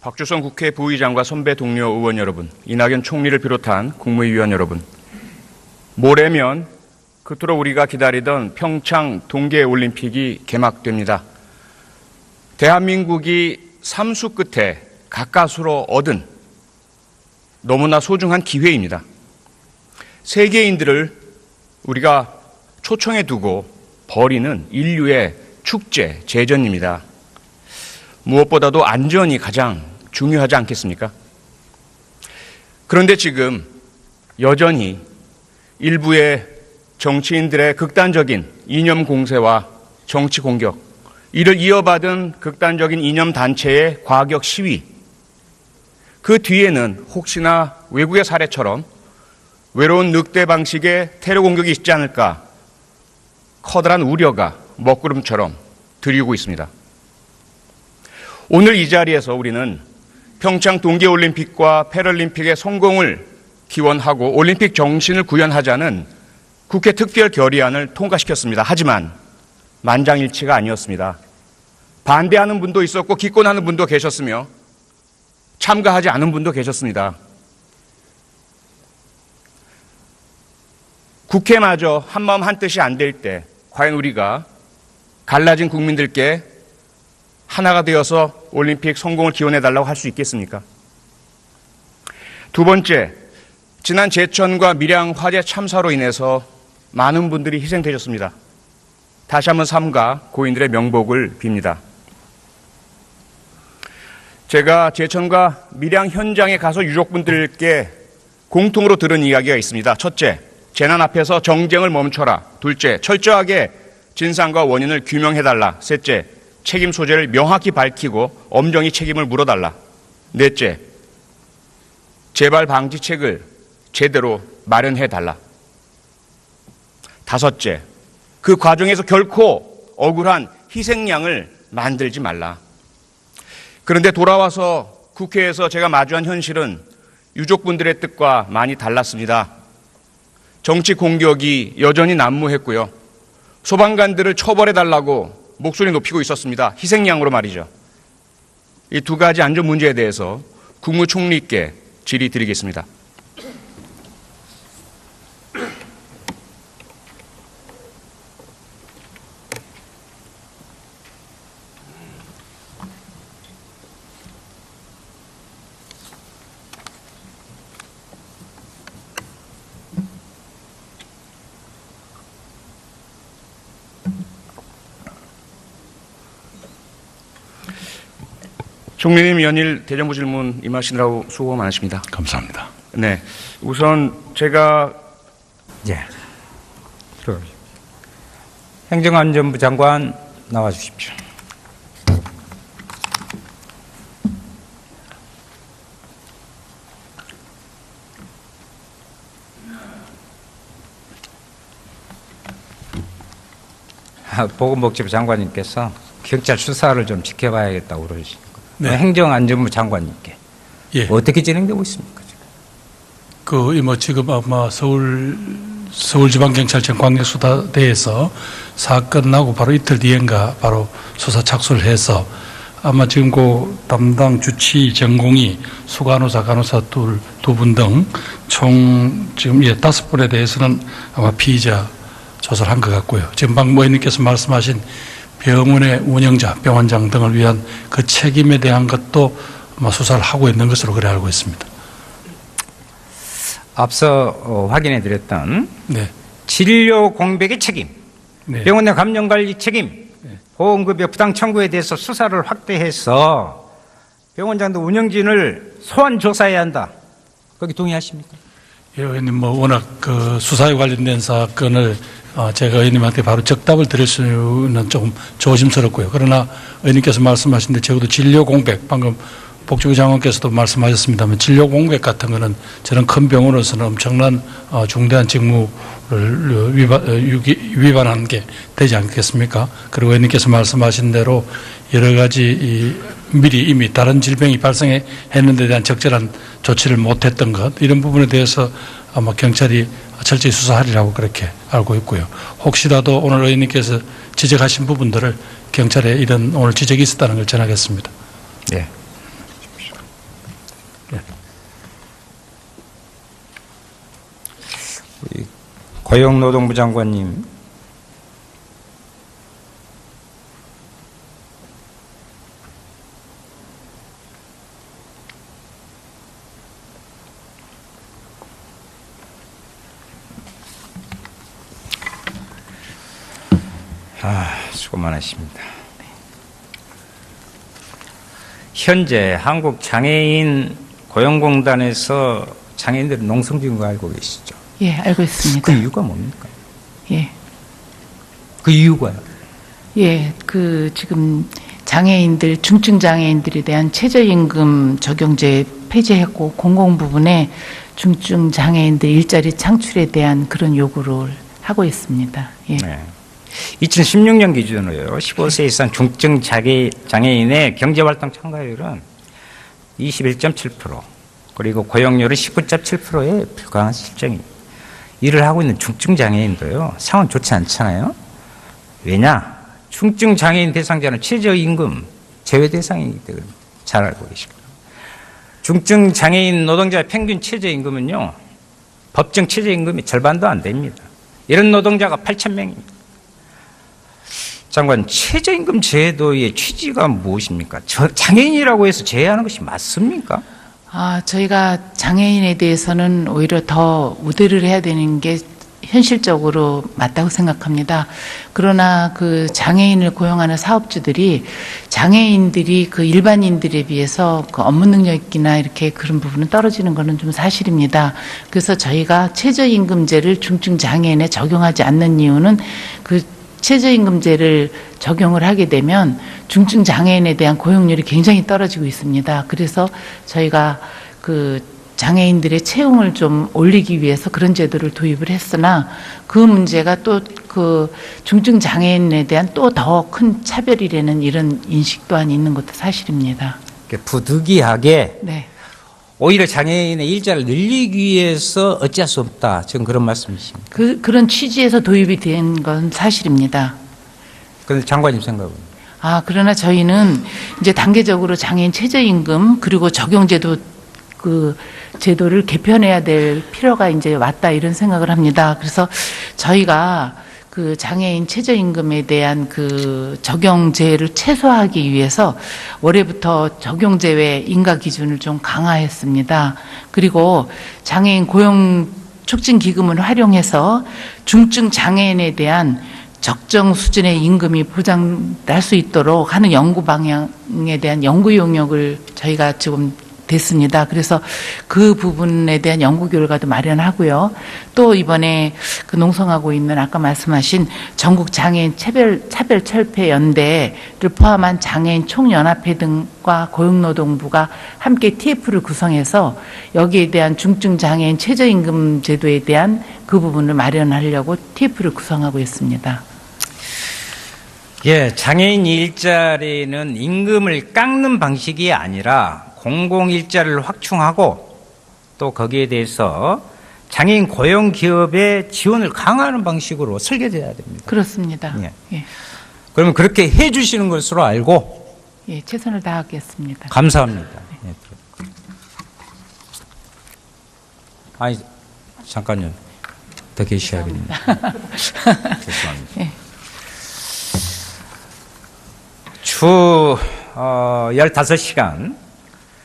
박주선 국회 부의장과 선배 동료 의원 여러분, 이낙연 총리를 비롯한 국무위원 여러분, 모레면 그토록 우리가 기다리던 평창 동계올림픽이 개막됩니다. 대한민국이 삼수 끝에 가까스로 얻은 너무나 소중한 기회입니다. 세계인들을 우리가 초청해 두고 벌이는 인류의 축제, 제전입니다. 무엇보다도 안전이 가장 중요하지 않겠습니까? 그런데 지금 여전히 일부의 정치인들의 극단적인 이념 공세와 정치 공격, 이를 이어받은 극단적인 이념 단체의 과격 시위, 그 뒤에는 혹시나 외국의 사례처럼 외로운 늑대 방식의 테러 공격이 있지 않을까 커다란 우려가 먹구름처럼 들이우고 있습니다. 오늘 이 자리에서 우리는 평창 동계올림픽과 패럴림픽의 성공을 기원하고 올림픽 정신을 구현하자는 국회 특별 결의안을 통과시켰습니다. 하지만 만장일치가 아니었습니다. 반대하는 분도 있었고 기권하는 분도 계셨으며 참가하지 않은 분도 계셨습니다. 국회마저 한마음 한뜻이 안 될 때 과연 우리가 갈라진 국민들께 하나가 되어서 올림픽 성공을 기원해달라고 할 수 있겠습니까? 두 번째, 지난 제천과 밀양 화재 참사로 인해서 많은 분들이 희생되셨습니다. 다시 한번 삼가 고인들의 명복을 빕니다. 제가 제천과 밀양 현장에 가서 유족분들께 공통으로 들은 이야기가 있습니다. 첫째, 재난 앞에서 정쟁을 멈춰라. 둘째, 철저하게 진상과 원인을 규명해달라. 셋째, 책임 소재를 명확히 밝히고 엄정히 책임을 물어달라. 넷째, 재발 방지책을 제대로 마련해달라. 다섯째, 그 과정에서 결코 억울한 희생양을 만들지 말라. 그런데 돌아와서 국회에서 제가 마주한 현실은 유족분들의 뜻과 많이 달랐습니다. 정치 공격이 여전히 난무했고요. 소방관들을 처벌해달라고 목소리 높이고 있었습니다. 희생양으로 말이죠. 이 두 가지 안전 문제에 대해서 국무총리께 질의드리겠습니다. 총리님 연일 대정부 질문 임하시느라고 수고 많으십니다. 감사합니다. 네, 우선 제가 들어가십시오. 행정안전부 장관 나와 주십시오. 보건복지부 장관님께서 경찰 수사를 좀 지켜봐야겠다고 그러시는 거예요. 네. 행정안전부 장관님께 예. 어떻게 진행되고 있습니까? 지금? 지금 아마 서울지방경찰청 광역수사대에서 사건 나고 바로 이틀 뒤엔가 바로 수사 착수를 해서 아마 지금 그 담당 주치 전공이 수간호사, 간호사 두 분 등 총 지금 5분에 대해서는 아마 피의자 조사를 한 것 같고요. 지금 방금 의원님께서 말씀하신 병원의 운영자, 병원장 등을 위한 그 책임에 대한 것도 아마 수사를 하고 있는 것으로 그래 알고 있습니다. 앞서 확인해 드렸던 네. 진료 공백의 책임, 네. 병원 내 감염관리 책임, 보험급여 부당 청구에 대해서 수사를 확대해서 병원장도 운영진을 소환 조사해야 한다. 거기 동의하십니까? 예, 의원님, 워낙 그 수사에 관련된 사건을 제가 의원님한테 바로 적답을 드릴 수는 조금 조심스럽고요. 그러나 의원님께서 말씀하신 데 적어도 진료 공백, 방금 복지부 장관께서도 말씀하셨습니다만 진료 공백 같은 거는 저는 큰 병원으로서는 엄청난 중대한 직무를 위반하는 게 되지 않겠습니까? 그리고 의원님께서 말씀하신 대로 여러 가지 미리 이미 다른 질병이 발생했는데 대한 적절한 조치를 못했던 것, 이런 부분에 대해서 아마 경찰이 철저히 수사하리라고 그렇게 알고 있고요. 혹시라도 오늘 의원님께서 지적하신 부분들을 경찰에 이런 오늘 지적이 있었다는 걸 전하겠습니다. 네. 고용노동부 장관님. 수고 많으십니다. 현재 한국장애인 고용공단에서 장애인들의 농성 중인 거 알고 계시죠? 예, 알고 있습니다. 그 이유가 뭡니까? 예. 그 이유가요? 예, 지금 장애인들, 중증 장애인들에 대한 최저임금 적용제 폐지했고 공공 부분에 중증 장애인들 일자리 창출에 대한 그런 요구를 하고 있습니다. 예. 네. 2016년 기준으로요, 15세 이상 중증 장애인의 경제활동 참가율은 21.7%, 그리고 고용률은 19.7%에 불과한 실정입니다. 일을 하고 있는 중증 장애인도요, 상황 좋지 않잖아요. 왜냐? 중증 장애인 대상자는 최저임금 제외 대상이기 때문에 잘 알고 계십니다. 중증 장애인 노동자의 평균 최저임금은요, 법정 최저임금의 절반도 안 됩니다. 이런 노동자가 8,000명입니다. 장관, 최저임금 제도의 취지가 무엇입니까? 장애인이라고 해서 제외하는 것이 맞습니까? 저희가 장애인에 대해서는 오히려 더 우대를 해야 되는 게 현실적으로 맞다고 생각합니다. 그러나 그 장애인을 고용하는 사업주들이 장애인들이 그 일반인들에 비해서 그 업무 능력이나 이렇게 그런 부분은 떨어지는 것은 좀 사실입니다. 그래서 저희가 최저임금제를 중증 장애인에 적용하지 않는 이유는 그 최저임금제를 적용을 하게 되면 중증 장애인에 대한 고용률이 굉장히 떨어지고 있습니다. 그래서 저희가 그 장애인들의 채용을 좀 올리기 위해서 그런 제도를 도입을 했으나 그 문제가 또 그 중증 장애인에 대한 또 더 큰 차별이라는 이런 인식 또한 있는 것도 사실입니다. 부득이하게 네. 오히려 장애인의 일자를 늘리기 위해서 어찌할 수 없다. 지금 그런 말씀이십니까? 그런 취지에서 도입이 된 건 사실입니다. 그런데 장관님 생각은? 그러나 저희는 이제 단계적으로 장애인 최저임금 그리고 적용제도 그 제도를 개편해야 될 필요가 이제 왔다 이런 생각을 합니다. 그래서 저희가 그 장애인 최저임금에 대한 그 적용제를 최소화하기 위해서 올해부터 적용제외 인가 기준을 좀 강화했습니다. 그리고 장애인 고용 촉진 기금을 활용해서 중증 장애인에 대한 적정 수준의 임금이 보장될 수 있도록 하는 연구 방향에 대한 연구 용역을 저희가 지금 됐습니다. 그래서 그 부분에 대한 연구 결과도 마련하고요. 또 이번에 그 농성하고 있는 아까 말씀하신 전국 장애인 차별철폐연대를 포함한 장애인 총연합회 등과 고용노동부가 함께 TF를 구성해서 여기에 대한 중증 장애인 최저임금 제도에 대한 그 부분을 마련하려고 TF를 구성하고 있습니다. 예, 장애인 일자리는 임금을 깎는 방식이 아니라 공공일자리를 확충하고 또 거기에 대해서 장애인 고용 기업의 지원을 강화하는 방식으로 설계돼야 됩니다. 그렇습니다. 예. 예. 그러면 그렇게 해 주시는 것으로 알고 예, 최선을 다하겠습니다. 감사합니다. 예. 아니, 잠깐요. 더 계셔야겠네요. 죄송합니다. 예. 주 15시간,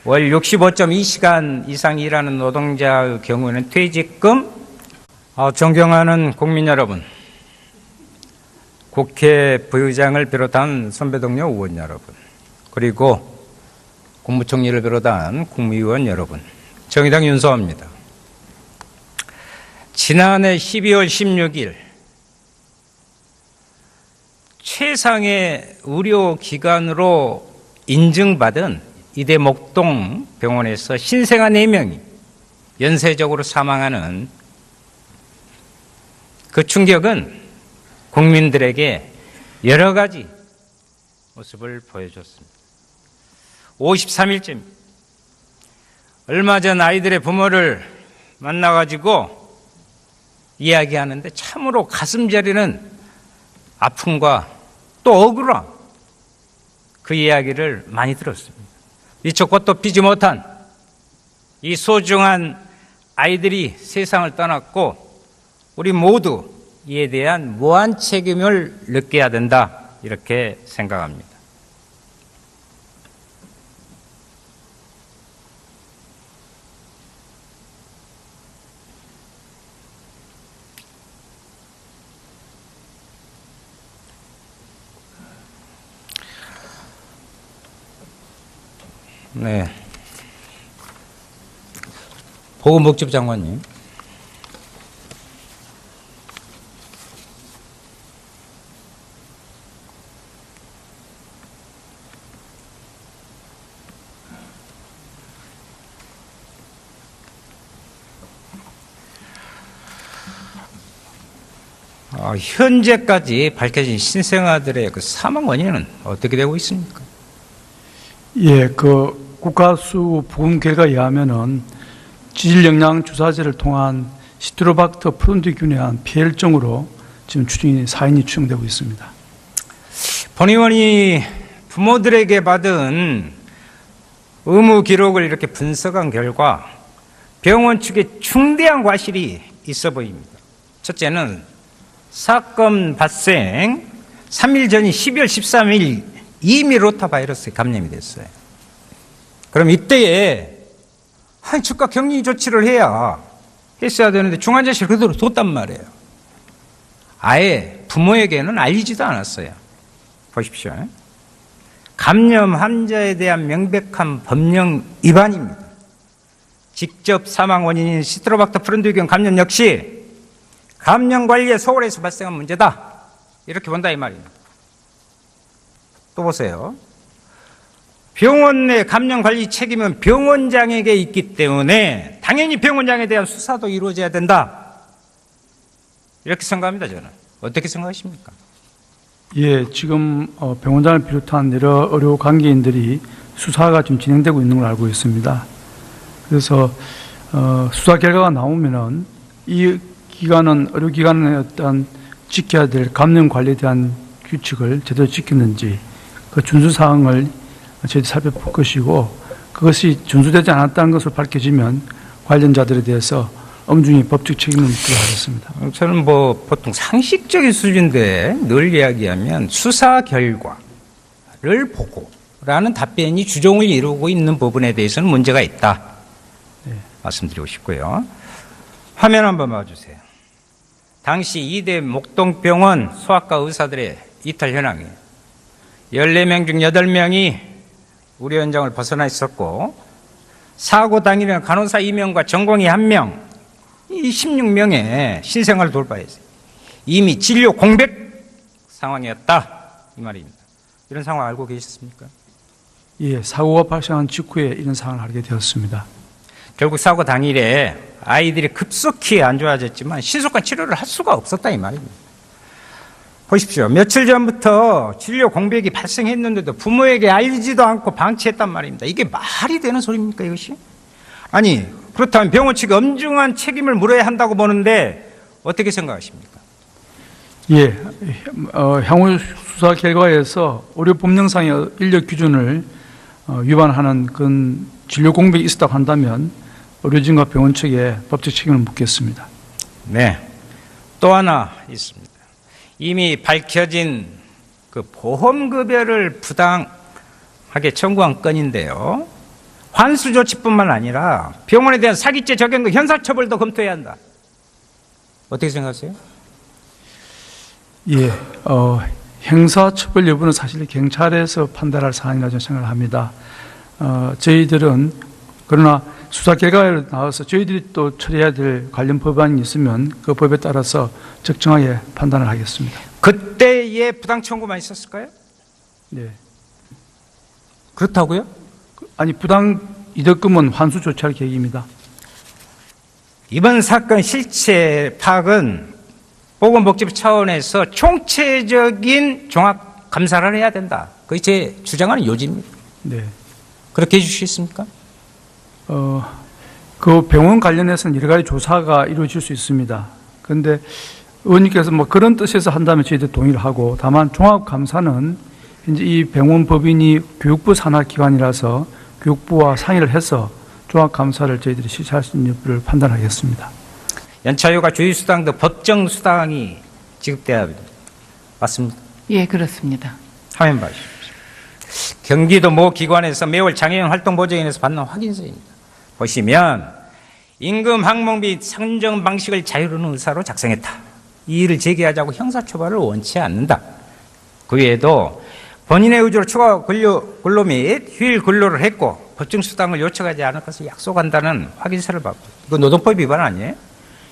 월 65.2시간 이상 일하는 노동자의 경우에는 퇴직금, 존경하는 국민 여러분, 국회 부의장을 비롯한 선배 동료 의원 여러분, 그리고 국무총리를 비롯한 국무위원 여러분, 정의당 윤소호입니다. 지난해 12월 16일 최상의 의료기관으로 인증받은 이대 목동 병원에서 신생아 4명이 연쇄적으로 사망하는 그 충격은 국민들에게 여러 가지 모습을 보여줬습니다. 53일째입니다. 얼마 전 아이들의 부모를 만나가지고 이야기하는데 참으로 가슴 저리는 아픔과 또 억울함, 그 이야기를 많이 들었습니다. 미처 꽃도 피지 못한 이 소중한 아이들이 세상을 떠났고 우리 모두 이에 대한 무한 책임을 느껴야 된다, 이렇게 생각합니다. 네. 보건복지부 장관님. 현재까지 밝혀진 신생아들의 그 사망 원인은 어떻게 되고 있습니까? 예, 그 국가수 보건 결과에 의하면은 지질 영양 주사제를 통한 시트로박터 프론디균에 의한 폐혈증으로 지금 사인이 추정되고 있습니다. 본 의원이 부모들에게 받은 의무 기록을 이렇게 분석한 결과 병원 측에 중대한 과실이 있어 보입니다. 첫째는 사건 발생 3일 전인 12월 13일 이미 로타 바이러스에 감염이 됐어요. 그럼 이때에 즉각 격리 조치를 했어야 되는데 중환자실 그대로 뒀단 말이에요. 아예 부모에게는 알리지도 않았어요. 보십시오. 감염 환자에 대한 명백한 법령 위반입니다. 직접 사망 원인인 시트로박터 프론디균 감염 역시 감염 관리에 소홀해서 발생한 문제다, 이렇게 본다 이 말입니다. 또 보세요. 병원 내 감염 관리 책임은 병원장에게 있기 때문에 당연히 병원장에 대한 수사도 이루어져야 된다, 이렇게 생각합니다. 저는. 어떻게 생각하십니까? 예, 지금 병원장을 비롯한 여러 의료 관계인들이 수사가 지금 진행되고 있는 걸 알고 있습니다. 그래서 수사 결과가 나오면은 이 기관은 의료기관의 어떤 지켜야 될 감염 관리에 대한 규칙을 제대로 지켰는지 그 준수 사항을 저희들이 살펴볼 것이고, 그것이 준수되지 않았다는 것을 밝혀지면 관련자들에 대해서 엄중히 법적 책임을 묻도록 하겠습니다. 저는 보통 상식적인 수준인데 늘 이야기하면 수사 결과를 보고라는 답변이 주종을 이루고 있는 부분에 대해서는 문제가 있다, 말씀드리고 싶고요. 화면 한번 봐주세요. 당시 이대 목동병원 소아과 의사들의 이탈 현황이에요. 14명 중 8명이 우리 현장을 벗어나 있었고, 사고 당일에는 간호사 2명과 전공의 1명, 이 16명의 신생아를 돌파했어요. 이미 진료 공백 상황이었다, 이 말입니다. 이런 상황 알고 계셨습니까? 예, 사고가 발생한 직후에 이런 상황을 알게 되었습니다. 결국 사고 당일에 아이들이 급속히 안 좋아졌지만 신속한 치료를 할 수가 없었다, 이 말입니다. 보십시오. 며칠 전부터 진료 공백이 발생했는데도 부모에게 알리지도 않고 방치했단 말입니다. 이게 말이 되는 소리입니까, 이것이? 아니, 그렇다면 병원 측이 엄중한 책임을 물어야 한다고 보는데 어떻게 생각하십니까? 예, 향후 수사 결과에서 의료 법령상의 인력 기준을 위반하는 그런 진료 공백이 있었다고 한다면 의료진과 병원 측에 법적 책임을 묻겠습니다. 네. 또 하나 있습니다. 이미 밝혀진 그 보험급여를 부당하게 청구한 건인데요. 환수 조치뿐만 아니라 병원에 대한 사기죄 적용도 형사처벌도 검토해야 한다. 어떻게 생각하세요? 예, 형사처벌 여부는 사실 경찰에서 판단할 사안이라고 저는 생각을 합니다. 저희들은 그러나 수사 결과에 나와서 저희들이 또 처리해야 될 관련 법안이 있으면 그 법에 따라서 적정하게 판단을 하겠습니다. 그때의 부당 청구만 있었을까요? 네. 그렇다고요? 아니, 부당 이득금은 환수 조치할 계획입니다. 이번 사건 실체 파악은 보건복지부 차원에서 총체적인 종합 감사를 해야 된다. 그게 제 주장하는 요지입니다. 네. 그렇게 해주시겠습니까? 그 병원 관련해서는 여러 가지 조사가 이루어질 수 있습니다. 그런데 의원님께서 뭐 그런 뜻에서 한다면 저희들 동의를 하고, 다만 종합감사는 현재 이 병원 법인이 교육부 산하기관이라서 교육부와 상의를 해서 종합감사를 저희들이 실시할 수 있는 여부를 판단하겠습니다. 연차휴가 주휴수당 등 법정수당이 지급돼야 합니다. 맞습니까? 예, 그렇습니다. 화면 봐주십시오. 경기도 모 기관에서 매월 장애인 활동 보조인에서 받는 확인서입니다. 보시면 임금 항목 및 산정 방식을 자유로운 의사로 작성했다. 이 일을 제기하자고 형사처벌을 원치 않는다. 그 외에도 본인의 의지로 추가 근로 및 휴일 근로를 했고 법정수당을 요청하지 않을 것을 약속한다는 확인서를 받고, 이거 노동법 위반 아니에요?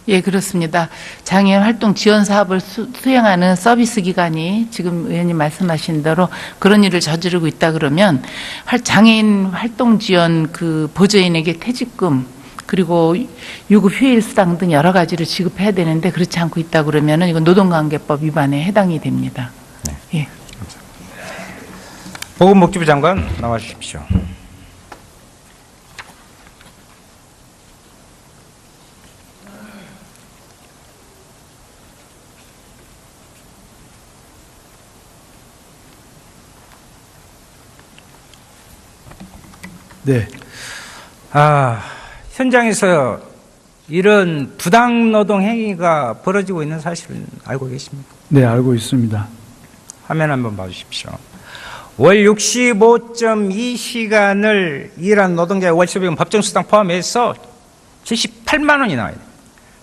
예, 그렇습니다. 장애인 활동 지원 사업을 수행하는 서비스 기관이 지금 의원님 말씀하신 대로 그런 일을 저지르고 있다 그러면 장애인 활동 지원 그 보조인에게 퇴직금 그리고 유급 휴일 수당 등 여러 가지를 지급해야 되는데 그렇지 않고 있다 그러면은 이건 노동관계법 위반에 해당이 됩니다. 네. 예. 보건복지부 장관 나와 주십시오. 네. 현장에서 이런 부당 노동 행위가 벌어지고 있는 사실은 알고 계십니까? 네, 알고 있습니다. 화면 한번 봐주십시오. 월 65.2시간을 일한 노동자의 월수비금 법정수당 포함해서 78만 원이 나와요.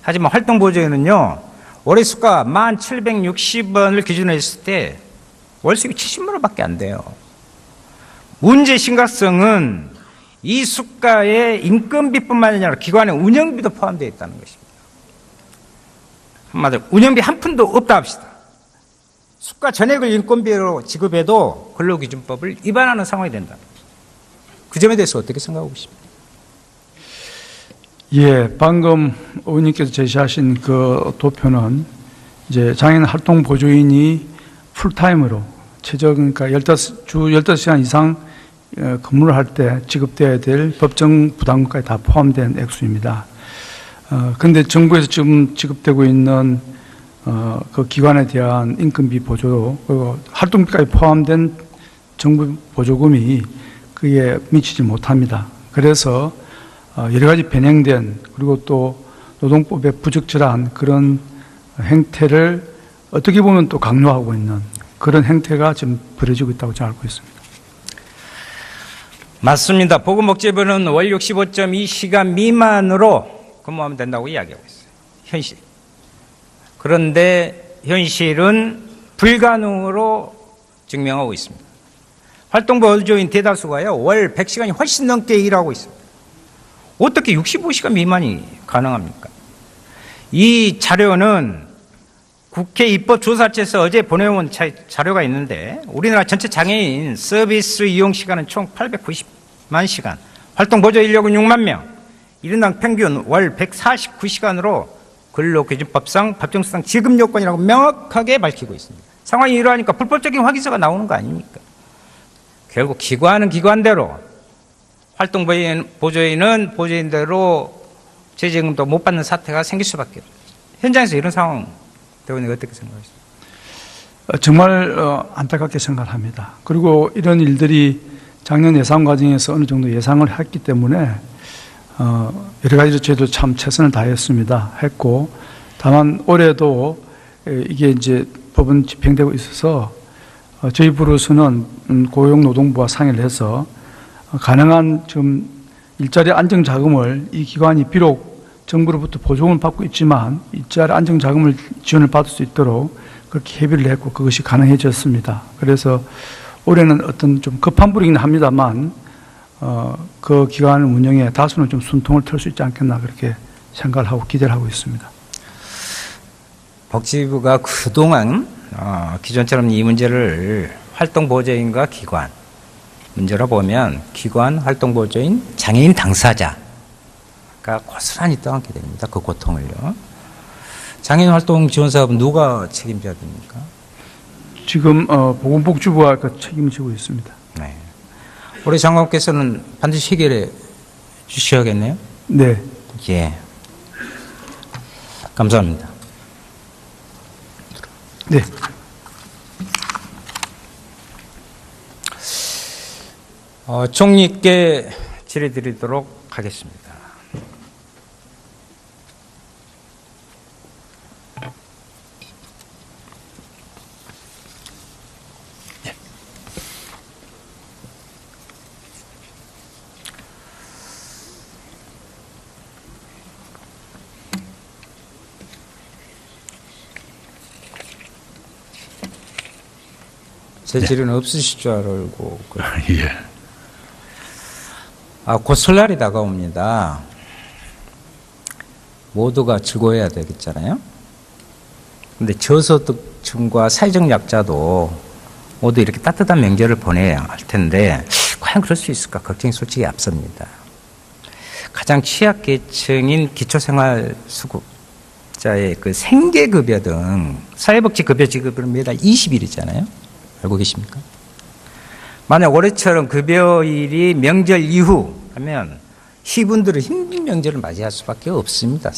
하지만 활동보조에는요, 월의 수가 1,760원을 기준으로 했을 때 월수입이 70만 원밖에 안 돼요. 문제 심각성은 이 수가에 인건비뿐만 아니라 기관의 운영비도 포함되어 있다는 것입니다. 한마디로 운영비 한 푼도 없다 합시다. 수가 전액을 인건비로 지급해도 근로기준법을 위반하는 상황이 된다. 그 점에 대해서 어떻게 생각하고 계십니까? 예, 방금 의원님께서 제시하신 그 도표는 이제 장애인 활동 보조인이 풀타임으로 최저 그러니까 주 15시간 이상 근무를 할 때 지급돼야 될 법정 부담금까지 다 포함된 액수입니다. 그런데 정부에서 지금 지급되고 있는 그 기관에 대한 인건비 보조, 그리고 활동비까지 포함된 정부 보조금이 그게 미치지 못합니다. 그래서 여러 가지 변형된 그리고 또 노동법에 부적절한 그런 행태를 어떻게 보면 또 강요하고 있는 그런 행태가 지금 벌어지고 있다고 저는 알고 있습니다. 맞습니다. 보건복지부는 월 65.2시간 미만으로 근무하면 된다고 이야기하고 있어요. 현실. 그런데 현실은 불가능으로 증명하고 있습니다. 활동보조인 대다수가요, 월 100시간이 훨씬 넘게 일하고 있습니다. 어떻게 65시간 미만이 가능합니까? 이 자료는 국회 입법조사처에서 어제 보내온 자료가 있는데 우리나라 전체 장애인 서비스 이용 시간은 총 890만 시간, 활동보조 인력은 6만 명, 1인당 평균 월 149시간으로 근로기준법상 법정수당 지급 요건이라고 명확하게 밝히고 있습니다. 상황이 이러하니까 불법적인 확인서가 나오는 거 아닙니까? 결국 기관은 기관대로, 활동 보조인은 보조인대로 재직임도 못 받는 사태가 생길 수밖에 없어요. 현장에서 이런 상황 대원님 어떻게 생각하십니까? 정말 안타깝게 생각합니다. 그리고 이런 일들이 작년 예산 과정에서 어느 정도 예상을 했기 때문에 여러 가지로 저희도 참 최선을 다했습니다. 했고, 다만 올해도 이게 이제 법은 집행되고 있어서 저희 부로서는 고용노동부와 상의를 해서 가능한 지금 일자리 안정 자금을 이 기관이 비록 정부로부터 보조금을 받고 있지만 일자리 안정 자금을 지원을 받을 수 있도록 그렇게 협의를 했고 그것이 가능해졌습니다. 그래서 올해는 어떤 좀 급한 불이긴 합니다만 그 기관을 운영에 다소는 좀 순통을 틀 수 있지 않겠나 그렇게 생각을 하고 기대를 하고 있습니다. 복지부가 그동안 기존처럼 이 문제를 활동보조인과 기관 문제로 보면 기관, 활동보조인, 장애인 당사자가 고스란히 떠안게 됩니다. 그 고통을요. 장애인 활동 지원 사업은 누가 책임져야 됩니까? 지금 보건복지부가 그 책임을 지고 있습니다. 네. 우리 장관께서는 반드시 해결해 주셔야겠네요. 네. 예. 감사합니다. 네. 총리께 질의드리도록 하겠습니다. 제 질의는 없으실 줄 알고. 예. 곧 설날이 다가옵니다. 모두가 즐거워해야 되겠잖아요. 근데 저소득층과 사회적 약자도 모두 이렇게 따뜻한 명절을 보내야 할 텐데 과연 그럴 수 있을까 걱정이 솔직히 앞섭니다. 가장 취약계층인 기초생활수급자의 그 생계급여 등 사회복지급여 지급은 매달 20일이잖아요. 알고 계십니까? 만약 올해처럼 급여일이 명절 이후 하면 이분들은 힘든 명절을 맞이할 수밖에 없습니다.